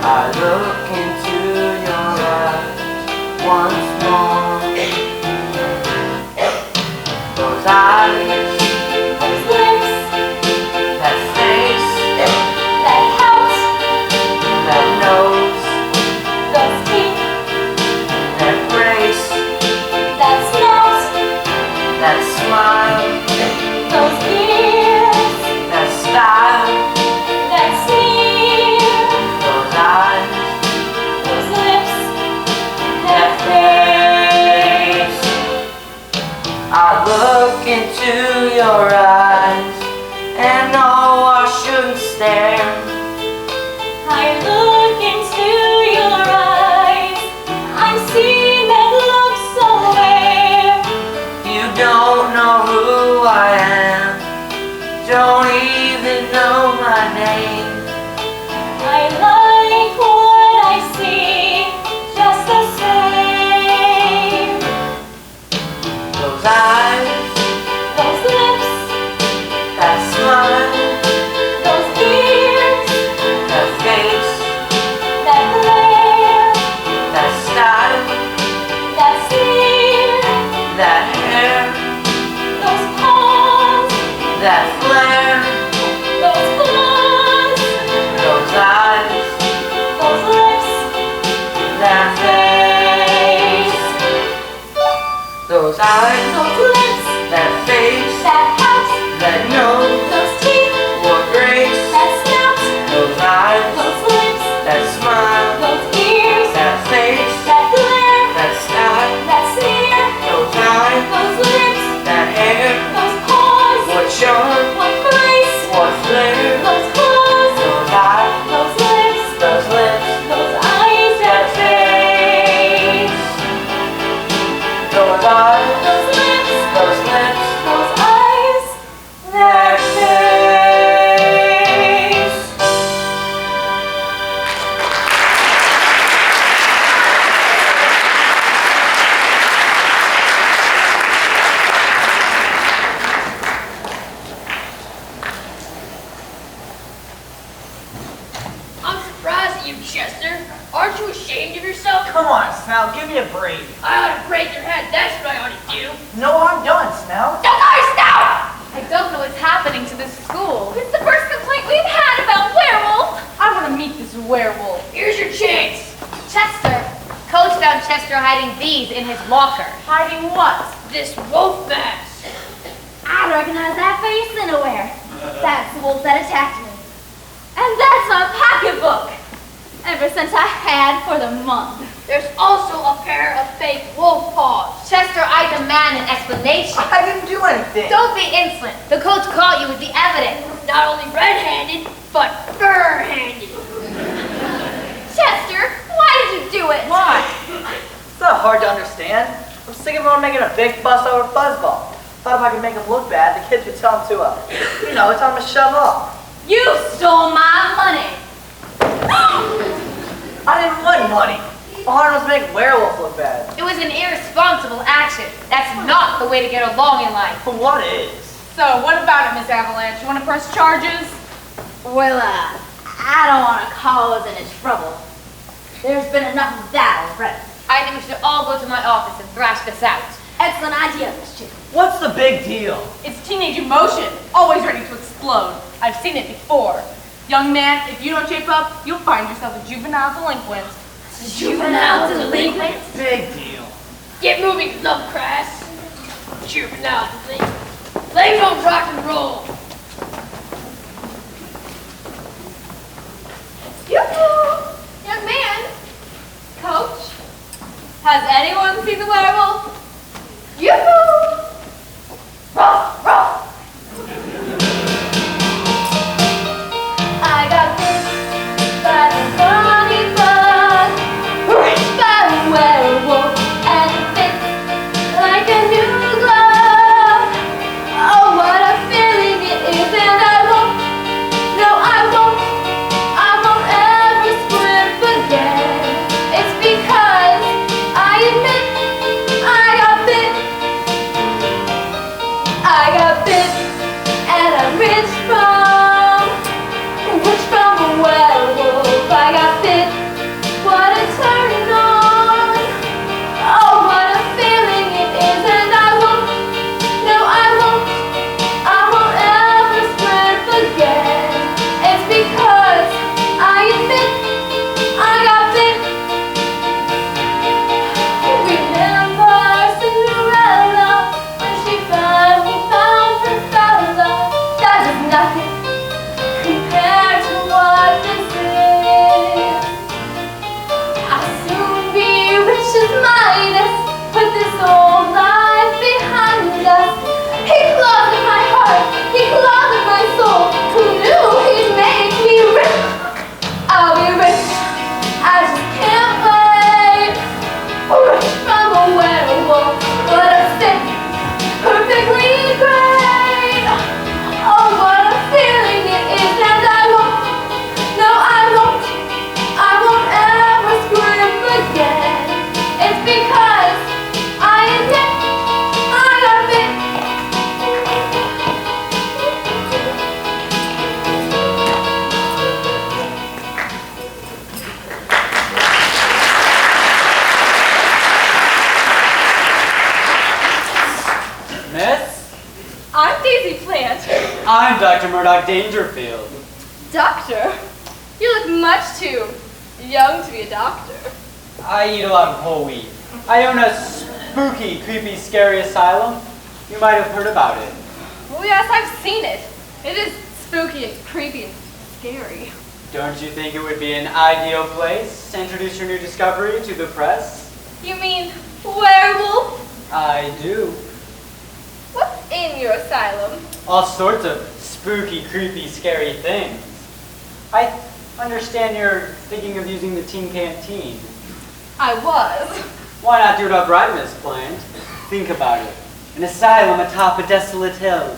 I look into your eyes once more. Those eyes, Those lips, that face, that house, that nose, those teeth, that grace, that snout, that smile, those ears, that style, that sneer, those eyes, those lips, that that face. I look into your eyes and know I shouldn't stare. I look into your eyes, I'm seeing that look somewhere. You don't know who I am, don't even know my name. I like what I see, just the same. Those eyes, Those lips, that smile, those ears, that face, that glare, that style, that sneer, that hair, those paws, that flare, those claws, those eyes, those lips, that face. Those eyes, those lips, that face, that house, that nose, those teeth, what grace. that snout, Those eyes, those lips, that smile, those ears, that face, that glare, that style, that sneer, those eyes, those lips, that hair, those paws, what charm, what grace, what flair. those claws, Those eyes, those lips, those lips, those eyes, that face. those eyes, Those lips, those lips, those eyes, that face. I'm surprised at you, Chester. Aren't you ashamed of yourself? Come on, Snout, give me a break. I ought to break your head. That's what I ought to do. No, I'm done, Snout. Don't go, Snout! I don't know what's happening to this school. It's the first complaint we've had about Werewolf. I want to meet this werewolf. Here's your chance. Chester. Coach found Chester hiding these in his locker. Hiding what? This wolf mask. I recognize that face anywhere. That's the wolf that attacked me. And that's my pocketbook. Ever since I had for the month. There's also a pair of fake wolf paws. Chester, I demand an explanation. I didn't do anything. Don't be insolent. The coach caught you with the evidence. Not only red-handed, but fur-handed. hard to understand. I'm sick of everyone making a big fuss over fuzzball. Thought if I could make him look bad, the kids would tell him to, tell him to shove off. You stole my money. I didn't want money. All I wanted was to make Werewolf look bad. It was an irresponsible action. That's not the way to get along in life. But what is? So, what about it, Miss Avalanche? You want to press charges? Well, I don't want to cause any trouble. There's been enough of that already. I think we should all go to my office and thrash this out. Excellent idea, Miss Chick. What's the big deal? It's teenage emotion, always ready to explode. I've seen it before. Young man, if you don't shape up, you'll find yourself a juvenile delinquent. Juvenile delinquent? Big deal. Get moving, Lovecraft. Juvenile delinquent. Blame on rock and roll. Yoo-hoo! Young man. Coach. Has anyone seen the werewolf? Yoo-hoo! Ruff, ruff! I got bit by the bunny bug, pushed by the werewolf, and it fits like a new glove. Oh, what a feeling it is, and I won't ever squint again. It's because I admit I got bit, and I'm rich from a werewolf. I got bit, what a turn on. Oh, what a feeling it is, and I won't ever squint again. It's because I admit I got bit. Remember Cinderella when she finally found her fella? That is nothing compared to what this is. I'll soon be rich as Midas, put this old life behind us. He clawed at my heart, he clawed at my soul. Who knew he'd make me rich? I'll be rich, I just can't wait. Rich from a werewolf, what a fit, perfectly great. Oh, what a feeling it is, and I won't ever scream again. It's because I admit I got bit. Miss? I'm Daisy Plant. I'm Dr. Murdoch Dangerfield. Doctor, you look much too young to be a doctor. I eat a lot of whole wheat. I own a spooky, creepy, scary asylum. You might have heard about it. Well, yes, I've seen it. It is spooky and creepy and scary. Don't you think it would be an ideal place to introduce your new discovery to the press? You mean werewolf? I do. What's in your asylum? All sorts of spooky, creepy, scary things. I understand you're thinking of using the teen canteen. I was. Why not do it upright, Miss Plant? Think about it. An asylum atop a desolate hill.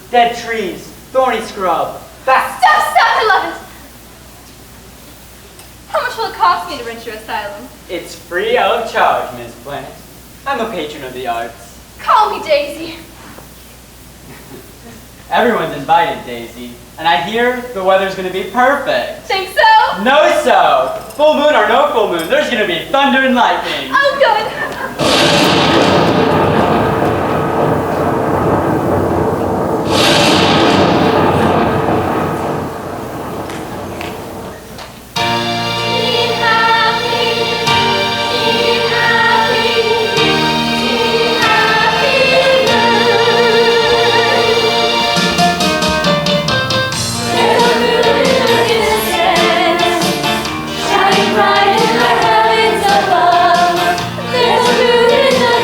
Dead trees, thorny scrub. Stop, I love it. How much will it cost me to rent your asylum? It's free of charge, Miss Plant. I'm a patron of the arts. Call me Daisy. Everyone's invited, Daisy. And I hear the weather's gonna be perfect. Think so? No so! Full moon or no full moon, there's gonna be thunder and lightning. Oh, good. Shining bright in the heavens above. There's a moon in the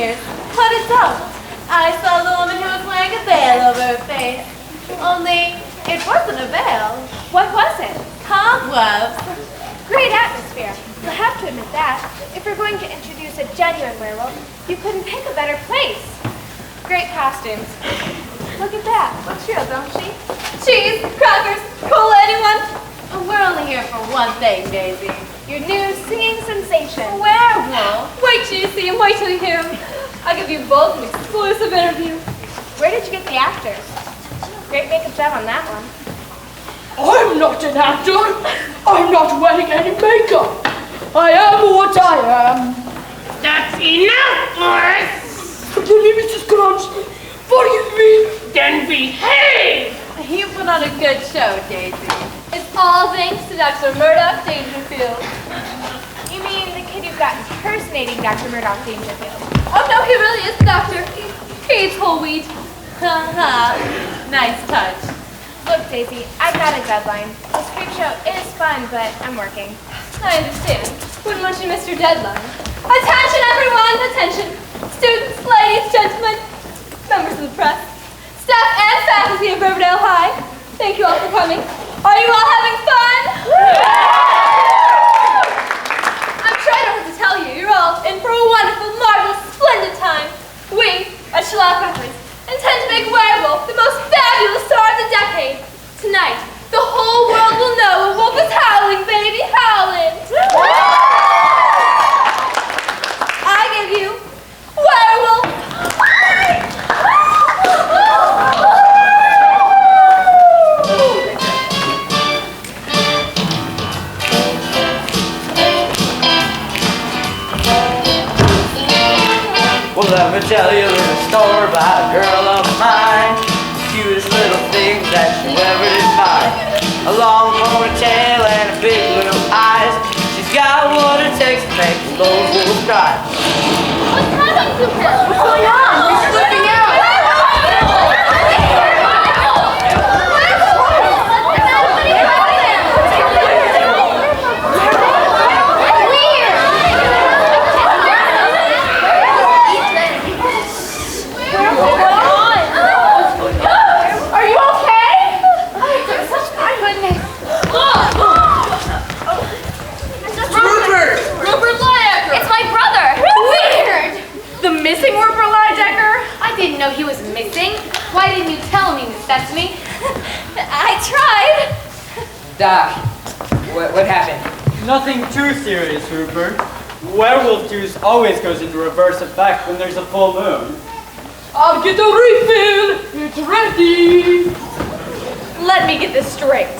years. What a don't. I saw the woman who was wearing a veil over her face. Only, it wasn't a veil. What was it? Cobwebs. Great atmosphere. You'll have to admit that. If we're going to introduce a genuine werewolf, you couldn't pick a better place. Great costumes. Look at that. Looks real, don't she? Cheese, crackers, cola, anyone? Oh, we're only here for one thing, Daisy. Your new singing sensation. A werewolf. Wait till you see him, wait till you hear him. I'll give you both an exclusive interview. Where did you get the actors? Great makeup job on that one. I'm not an actor. I'm not wearing any makeup. I am what I am. That's enough, Morris! Forgive me, Mrs. Crunch. Forgive me. Then behave! You put on a good show, Daisy. It's all thanks to Dr. Murdoch Dangerfield. You mean the kid you've got impersonating Dr. Murdoch Dangerfield? Oh no, he really is the doctor. He eats whole wheat. Haha. Nice touch. Look, Daisy, I've got a deadline. This creep show is fun, but I'm working. I understand. Wouldn't want you to miss your deadline. Attention, everyone! Attention! Students, ladies, gentlemen, members of the press, staff and faculty of Riverdale High, thank you all for coming. Are you all having fun? I'm sure I don't have to tell you. You're all in for a wonderful, marvelous, splendid time. We, at Sherlock Records, intend to make Werewolf the most fabulous star of the decade. Tonight, the whole world will know a wolf is howling, baby, howling. I give you Werewolf. Well, let me tell you a little story about a girl of mine. Cutest little thing that you ever did find. A long ponytail and a big little eyes. She's got what it takes to make those wolves cry. What's happening to her? What's going on? He's flipping out. Didn't know he was missing. Why didn't you tell me, Miss Sesame? I tried. Doc, what happened? Nothing too serious, Rupert. Werewolf juice always goes into reverse effect when there's a full moon. I'll get a refill. It's ready. Let me get this straight.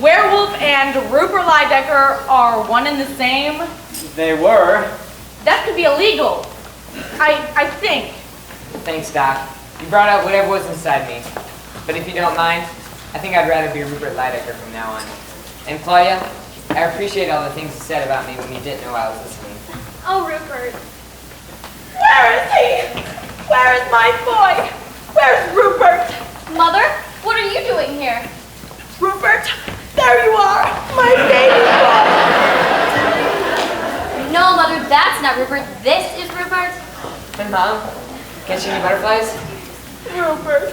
Werewolf and Rupert Lydecker are one and the same? They were. That could be illegal. I think. Thanks, Doc. You brought out whatever was inside me. But if you don't mind, I think I'd rather be Rupert Lydecker from now on. And Claudia, I appreciate all the things you said about me when you didn't know I was listening. Oh, Rupert. Where is he? Where is my boy? Where's Rupert? Mother, what are you doing here? Rupert, there you are, my baby boy. No, Mother, that's not Rupert. This is Rupert. And Mom, catch any butterflies? Rupert.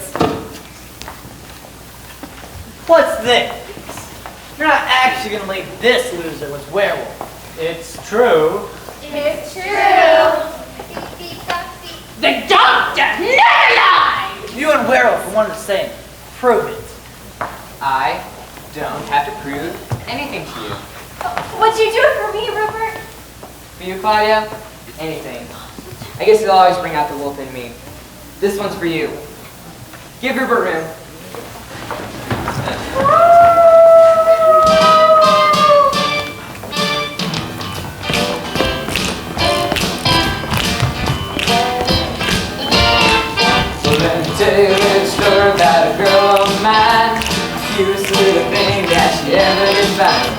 What's this? You're not actually gonna leave this loser with Werewolf. It's true. It's true. The doctor never lies! You and Werewolf are one and the same. Prove it. I don't have to prove anything to you. What'd you do for me, Rupert? For you, Claudia, anything. I guess you'll always bring out the wolf in me. This one's for you. Give Rupert room. So let me tell you a little story about a girl of mine. Cutest little thing that she ever did find.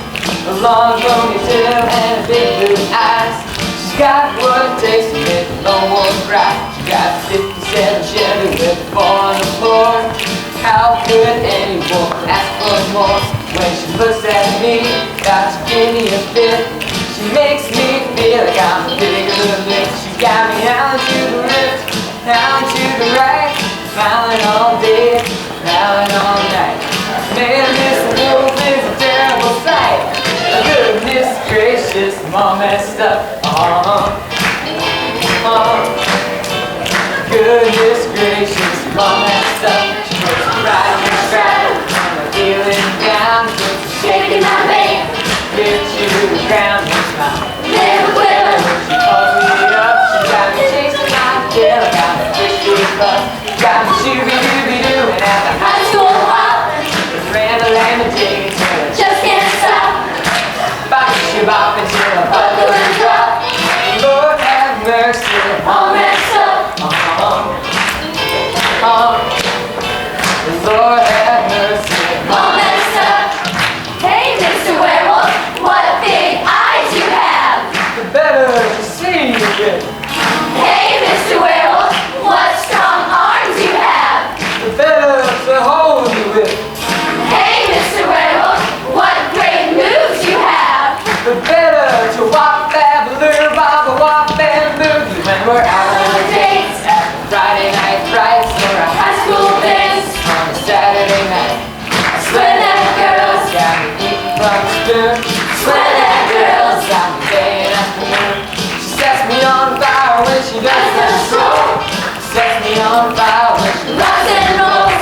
A long ponytail and a big blue eyes. She's got what it takes to make a lone wolf cry. She got a 57 Chevy with a 4 on the floor. How could any wolf ask for more? When she looks at me, got to give me a fit. She makes me feel like I'm bigger than this. She got me out all messed up. She puts me right in her strap. And I'm feeling down, shaking my veins. Lift to the ground, and smile. Never will. She pulls me up, she got me chasing my tail. I got me fishy butt, got me shooby-dooby-doo. And at the high school hop, ran a lamb and dig until I just can't stop. Bop until I buckle and drop. Lord have mercy, all messed up. Lord have mercy, all messed up. Hey, Mr. Werewolf, what big eyes you have. The better to see you with. Hey, Mr. Werewolf, what strong arms you have. The better to hold you with. Hey, Mr. Werewolf, what great moves you have. The better to wop babaloo, baba wop and boogie when we're out on a date. Friday night frights or a high school dance. On a Saturday night, I swear that girl's got me eating from a spoon. Swear that girl's got me day and afternoon. She sets me on fire when she does the stroll. Sets me on fire when she rocks and rolls.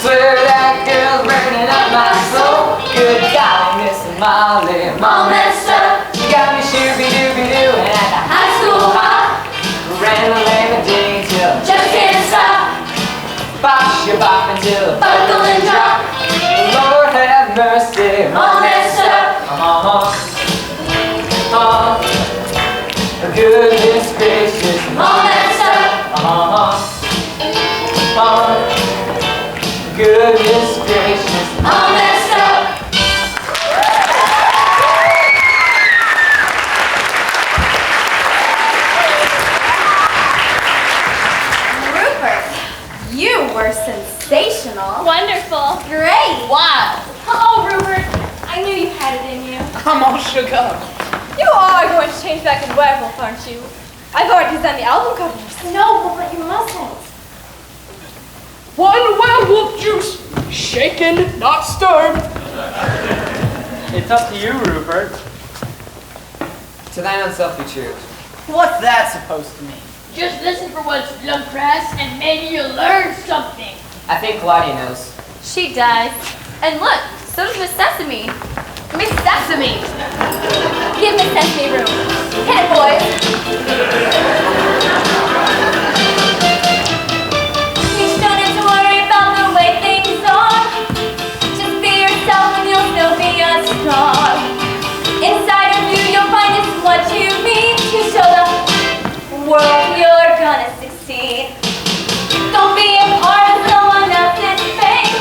Swear that girl's burning up my soul. Good golly, Miss Molly, I'm all messed up. She got me shooby-dooby-doo. And at the high school hop, ran a lamb and dig till just can't stop. Bop, you bop until I buckle and drop. Lord have mercy, I'm all messed up. Goodness gracious, I'm all messed up. Goodness gracious, I'm all messed up. Rupert, you were sensational. Wonderful. Great. Wow. Oh, Rupert, I knew you had it in you. I'm all shook up. You are going to change back in Werewolf, aren't you? I've already designed the album covers. No, but you mustn't. One werewolf juice, shaken, not stirred. It's up to you, Rupert. To thine own self be true. What's that supposed to mean? Just listen for what's Lumpress and maybe you'll learn something. I think Claudia knows. She does. And look, so does Miss Sesame. Miss Sesame! Give Miss Sesame room. Hit it, boys. You don't have to worry about the way things are. Just be yourself and you'll still be a star. Inside of you, you'll find it's what you need to show the world you're gonna succeed. Don't be a part of someone else's fate.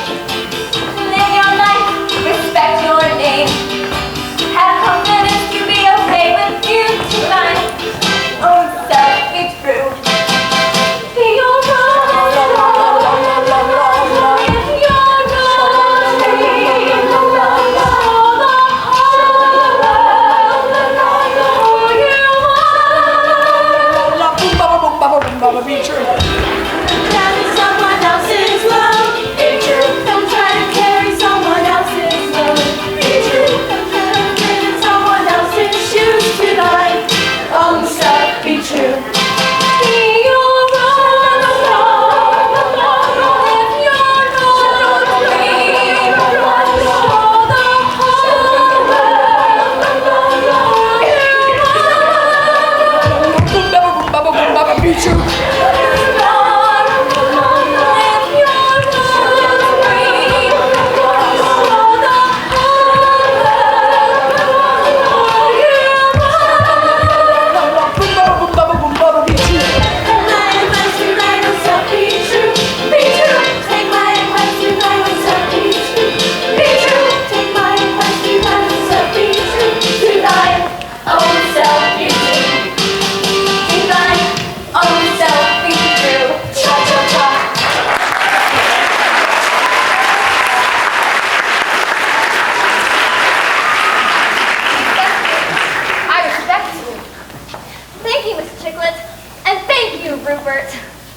Live your life, respect your name. Have confidence to be okay with you to find own self, be true. Be your own love. If you're not free, for the whole world, you are. Be true. Carry someone else's love. Be true. Don't try to carry someone else's love. Be true. Don't try to fit in someone else's shoes to thine own self. Be true. Be your own love. If you're not free, for the whole world, Be true.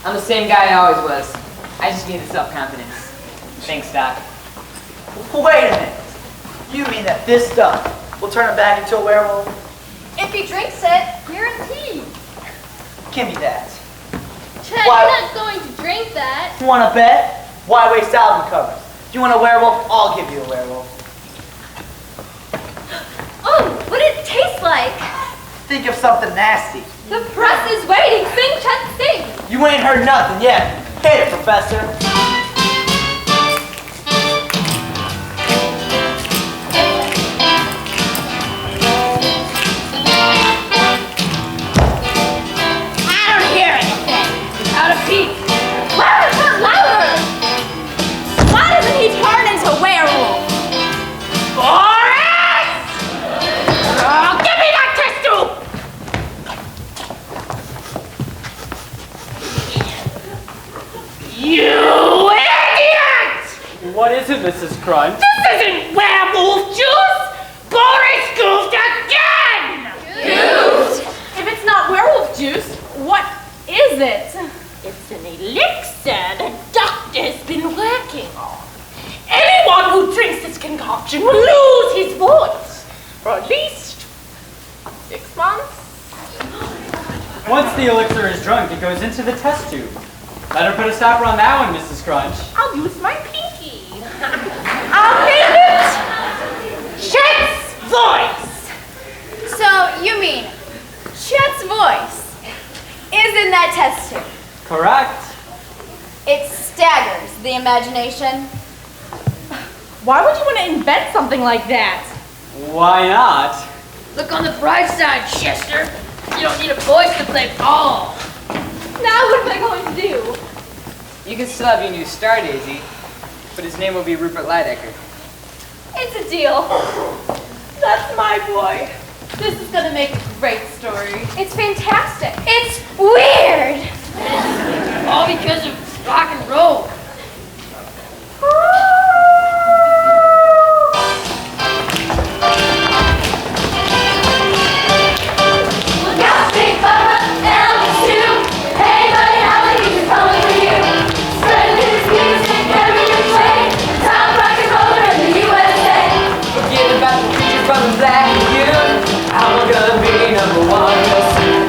I'm the same guy I always was. I just needed self-confidence. Thanks, Doc. Wait a minute. You mean that this stuff will turn him back into a werewolf? If he drinks it, guaranteed. Give me that. Chet, Why- you're not going to drink that. You wanna bet? Why waste album covers? You want a werewolf? I'll give you a werewolf. Oh, what did it taste like? Think of something nasty. The press is waiting. Sing, Chet, sing. You ain't heard nothing yet. Hit it, Professor. I don't hear anything. Out of beat. Louder, louder! Why doesn't he turn into a werewolf? Boris! Oh, give me that test tube! You idiot! What is it, Mrs. Crunch? This isn't werewolf juice! Boris goofed again! Goofed? If it's not werewolf juice, what is it? It's an elixir the doctor's been working on. Anyone who drinks this concoction will lose his voice for at least 6 months. Once the elixir is drunk, it goes into the test tube. Better put a stopper on that one, Mrs. Crunch. I'll use my pinky. I'll name it Chet's voice. So, you mean Chet's voice is in that test tube? Correct. It staggers the imagination. Why would you want to invent something like that? Why not? Look on the bright side, Chester. You don't need a voice to play ball. Now what am I going to do? You can still have your new star, Daisy, but his name will be Rupert Lydecker. It's a deal. That's my boy. This is gonna make a great story. It's fantastic. It's weird. All because of rock and roll. Look out, Big Papa, Elvis too. Hey, buddy, Holly, he's coming for you. Spreading his music every which way. The top rock and roller in the USA. Forget about the creature from the Black Lagoon. I'm gonna be #1 real soon.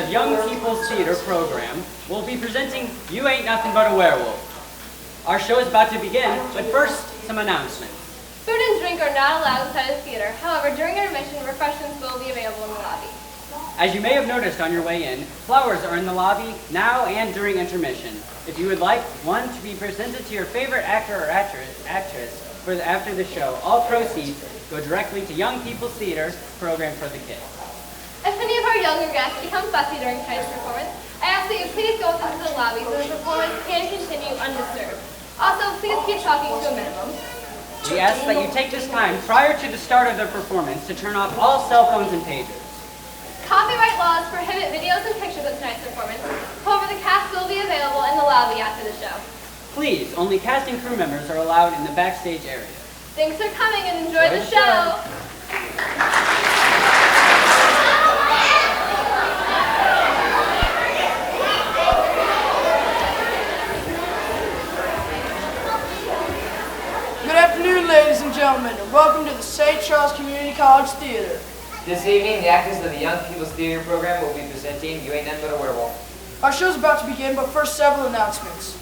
the Young People's Theater program, we'll be presenting You Ain't Nothing But a Werewolf. Our show is about to begin, but first, some announcements. Food and drink are not allowed inside the theater. However, during intermission, refreshments will be available in the lobby. As you may have noticed on your way in, flowers are in the lobby now and during intermission. If you would like one to be presented to your favorite actor or actress after the show, all proceeds go directly to Young People's Theater program for the kids. If any of our younger guests become fussy during tonight's performance, I ask that you please go into the lobby so the performance can continue undisturbed. Also, please keep talking to a minimum. We ask that you take this time prior to the start of the performance to turn off all cell phones and pagers. Copyright laws prohibit videos and pictures of tonight's performance. However, the cast will be available in the lobby after the show. Please, only cast and crew members are allowed in the backstage area. Thanks for coming and enjoy the show. Good afternoon, ladies and gentlemen, and welcome to the St. Charles Community College Theater. This evening, the actors of the Young People's Theater program will be presenting You Ain't Nothing But a Werewolf. Our show's about to begin, but first several announcements.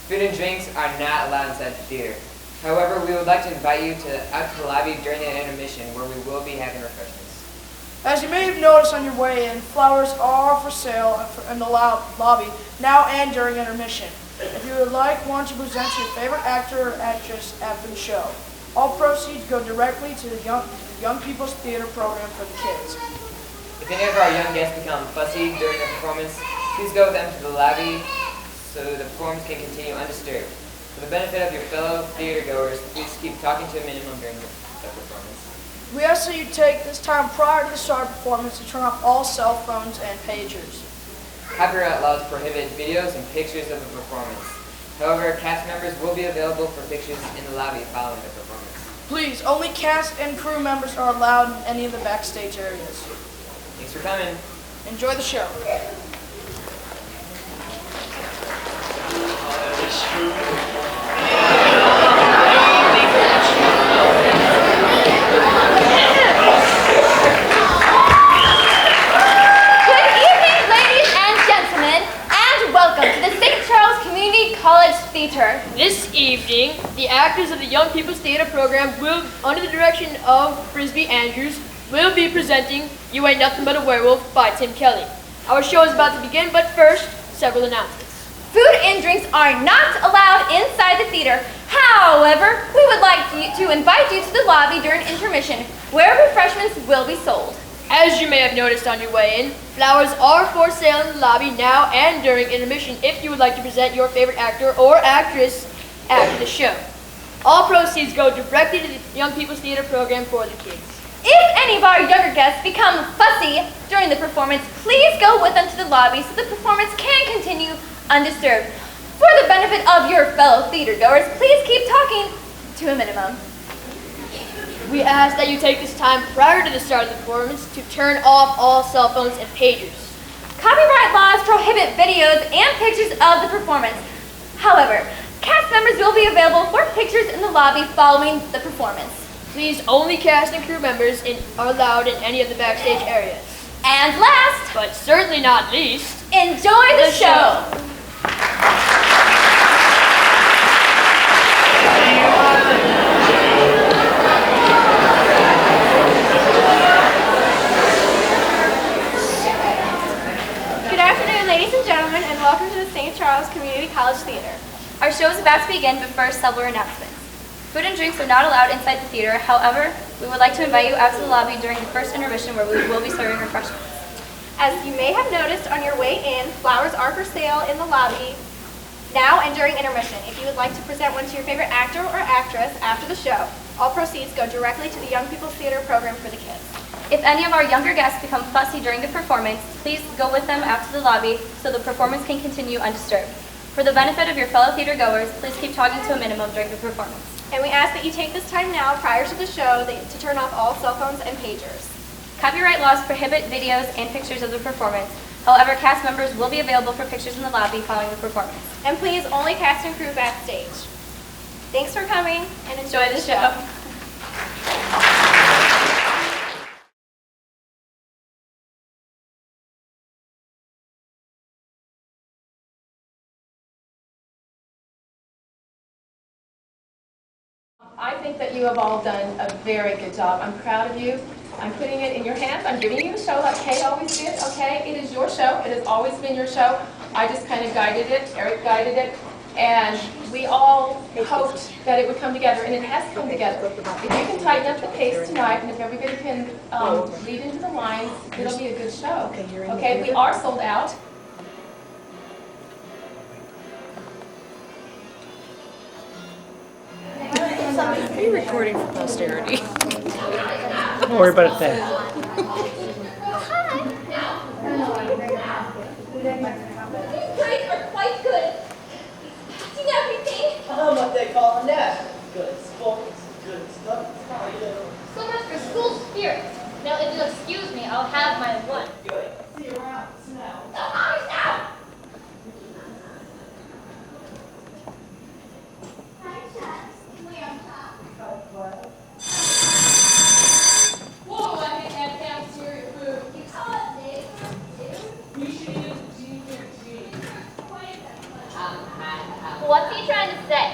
Food and drinks are not allowed inside the theater. However, we would like to invite you out to the lobby during the intermission where we will be having refreshments. As you may have noticed on your way in, flowers are for sale in the lobby now and during intermission. If you would like one to present to your favorite actor or actress after the show, all proceeds go directly to the Young People's Theater program for the kids. If any of our young guests become fussy during the performance, please go with them to the lobby so the performance can continue undisturbed. For the benefit of your fellow theater goers, please keep talking to a minimum during the performance. We ask that you take this time prior to the start of the performance to turn off all cell phones and pagers. Copyright laws prohibit videos and pictures of the performance. However, cast members will be available for pictures in the lobby following the performance. Please, only cast and crew members are allowed in any of the backstage areas. Thanks for coming. Enjoy the show. Theater. This evening, the actors of the Young People's Theater program will, under the direction of Frisbee Andrews, will be presenting You Ain't Nothing But a Werewolf by Tim Kelly. Our show is about to begin, but first, several announcements. Food and drinks are not allowed inside the theater. However, we would like to invite you to the lobby during intermission, where refreshments will be sold. As you may have noticed on your way in, flowers are for sale in the lobby now and during intermission if you would like to present your favorite actor or actress after the show. All proceeds go directly to the Young People's Theater program for the kids. If any of our younger guests become fussy during the performance, please go with them to the lobby so the performance can continue undisturbed. For the benefit of your fellow theater goers, please keep talking to a minimum. We ask that you take this time prior to the start of the performance to turn off all cell phones and pagers. Copyright laws prohibit videos and pictures of the performance. However, cast members will be available for pictures in the lobby following the performance. Please, only cast and crew members are allowed in any of the backstage areas. And last, but certainly not least, enjoy the show. Ladies and gentlemen, and welcome to the St. Charles Community College Theater. Our show is about to begin, but first, several announcements. Food and drinks are not allowed inside the theater. However, we would like to invite you out to the lobby during the first intermission where we will be serving refreshments. As you may have noticed on your way in, flowers are for sale in the lobby now and during intermission. If you would like to present one to your favorite actor or actress after the show, all proceeds go directly to the Young People's Theater program for the kids. If any of our younger guests become fussy during the performance, please go with them out to the lobby so the performance can continue undisturbed. For the benefit of your fellow theater goers, please keep talking to a minimum during the performance. And we ask that you take this time now prior to the show to turn off all cell phones and pagers. Copyright laws prohibit videos and pictures of the performance. However, cast members will be available for pictures in the lobby following the performance. And please, only cast and crew backstage. Thanks for coming and enjoy the show. I think that you have all done a very good job. I'm proud of you. I'm putting it in your hands. I'm giving you the show like Kay always did, okay? It is your show. It has always been your show. I just kind of guided it. Eric guided it. And we all hoped that it would come together, and it has come together. If you can tighten up the pace tonight, and if everybody can lead into the lines, it'll be a good show. Okay, we are sold out. Are you recording for posterity? Don't worry about it then. These grades are quite good. Passing everything. What they call a nest. Good sports, good stuff. So much for school spirit. Now, if you'll excuse me, I'll have my one. Good. See you around. Now. Now! Whoa, I hate that cafeteria food. You call it Nick. We should use G13. What's he trying to say?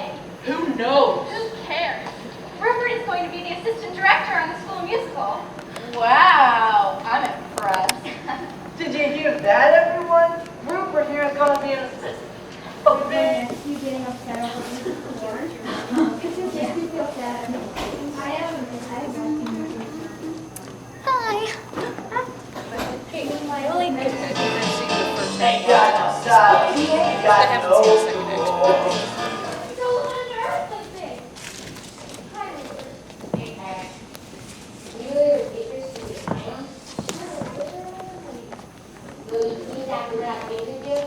Who knows? Who cares? Rupert is going to be the assistant director on the school musical. Wow, I'm impressed. Did you hear that, everyone? Rupert here is going to be an assistant. Okay. You getting upset over this before? Because you feel sad. I am. Hi. Ain't got no style. Ain't got no cool. So on earth like this? Hi, Rupert. Hey, Eric. Can you leave your papers to the iron? Will you please after what I gave you?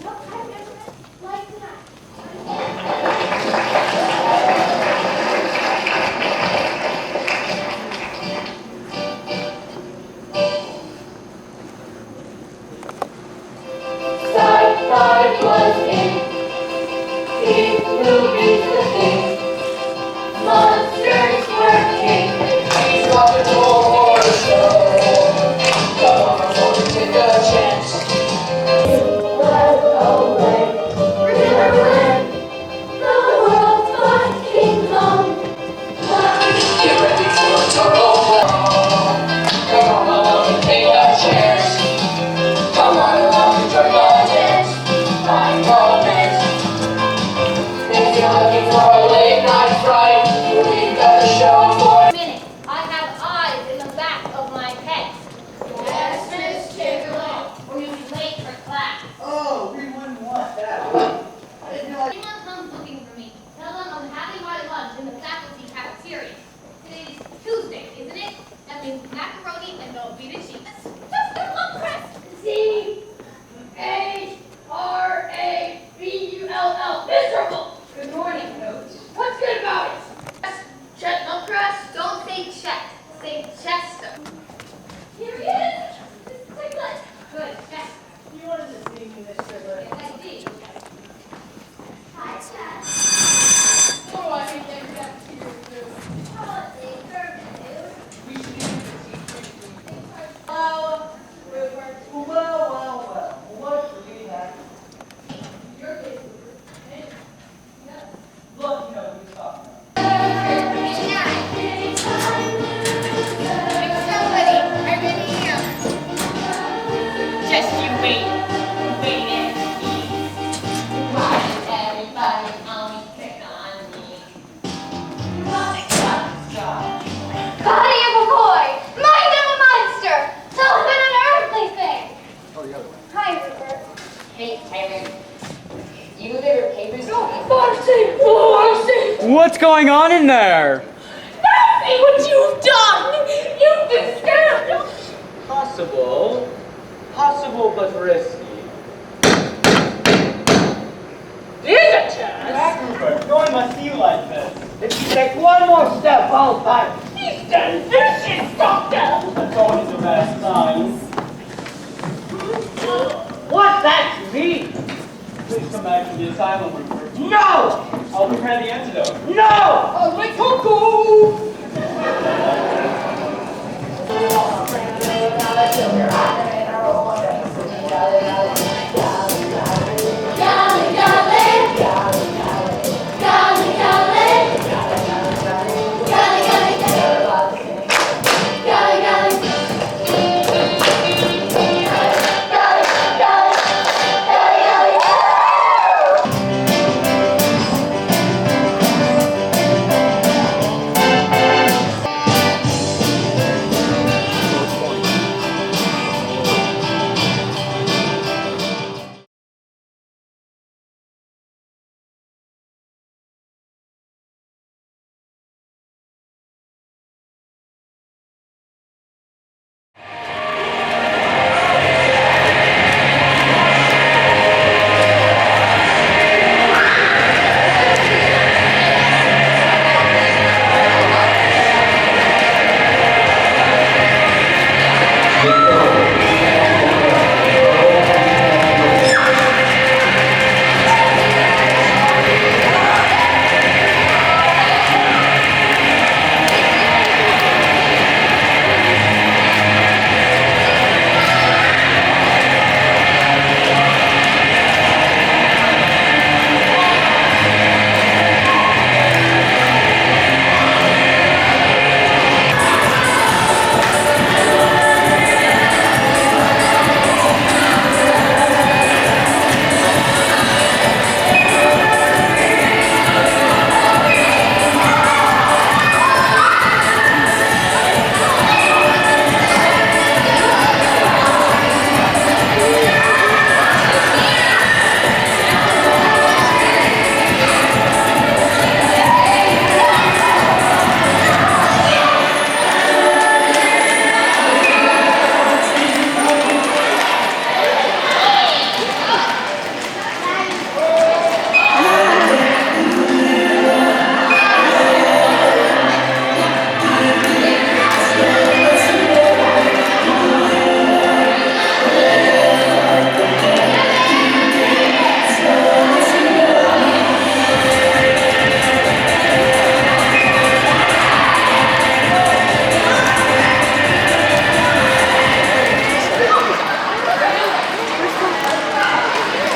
No, I've never liked that. Sci-fi was in. These movies the thing. Monsters were king. He's got the horror show. Come on, won't you take a chance? Led away. Remember when the world's my kingdom? Get ready for a total blow. Come on, take a chance. Come on along, enjoy the dance. Find romance. If you're looking for a late night fright, we've got a show for Minute. I have eyes in the back of my head. Yes, Miss Chicken. Or you'll be late for class. Oh, we wouldn't want that. I didn't know. If anyone comes looking for me, tell them I'm having my lunch in the faculty cafeteria. Today's Tuesday, isn't it? That means macaroni and Velveeta cheese. Just a little press. C-H-R-A-B-U-L-L. Miserable. Good morning, Coach. What's good about it? Chet Milcrest? Don't say Chet. Say Chester. Here he is. Mr. Piglet. Good, Chester. You wanted to see me, Miss Trigger. Yes, I did. Hi, Chet. Oh, I hate that cafeteria food. How about the serving, dude? We should use G13. Well, Rupert. Well. What do we have? Your case, Rupert. Hey. Yes. Look, you know who's talking. Just you wait. Wait and see. Why does everybody always pick on me? Body of a boy! Mind of a monster! Elephant and earthly thing! Hi, Rupert. Hey, Tyler. You deliver papers to me? Marcy! What's going on in there? See what you've done! You've been scammed! Possible but risky. There's a chance! Rupert, no one must see you like this. If you take one more step, I'll bite. He's done vicious, Doctor! That's always the best sign. What's that to me? Please come back to the asylum, Rupert. No! I'll prepare the antidote. No! Oh, my cuckoo! Golly, golly.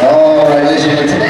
All right, ladies and gentlemen.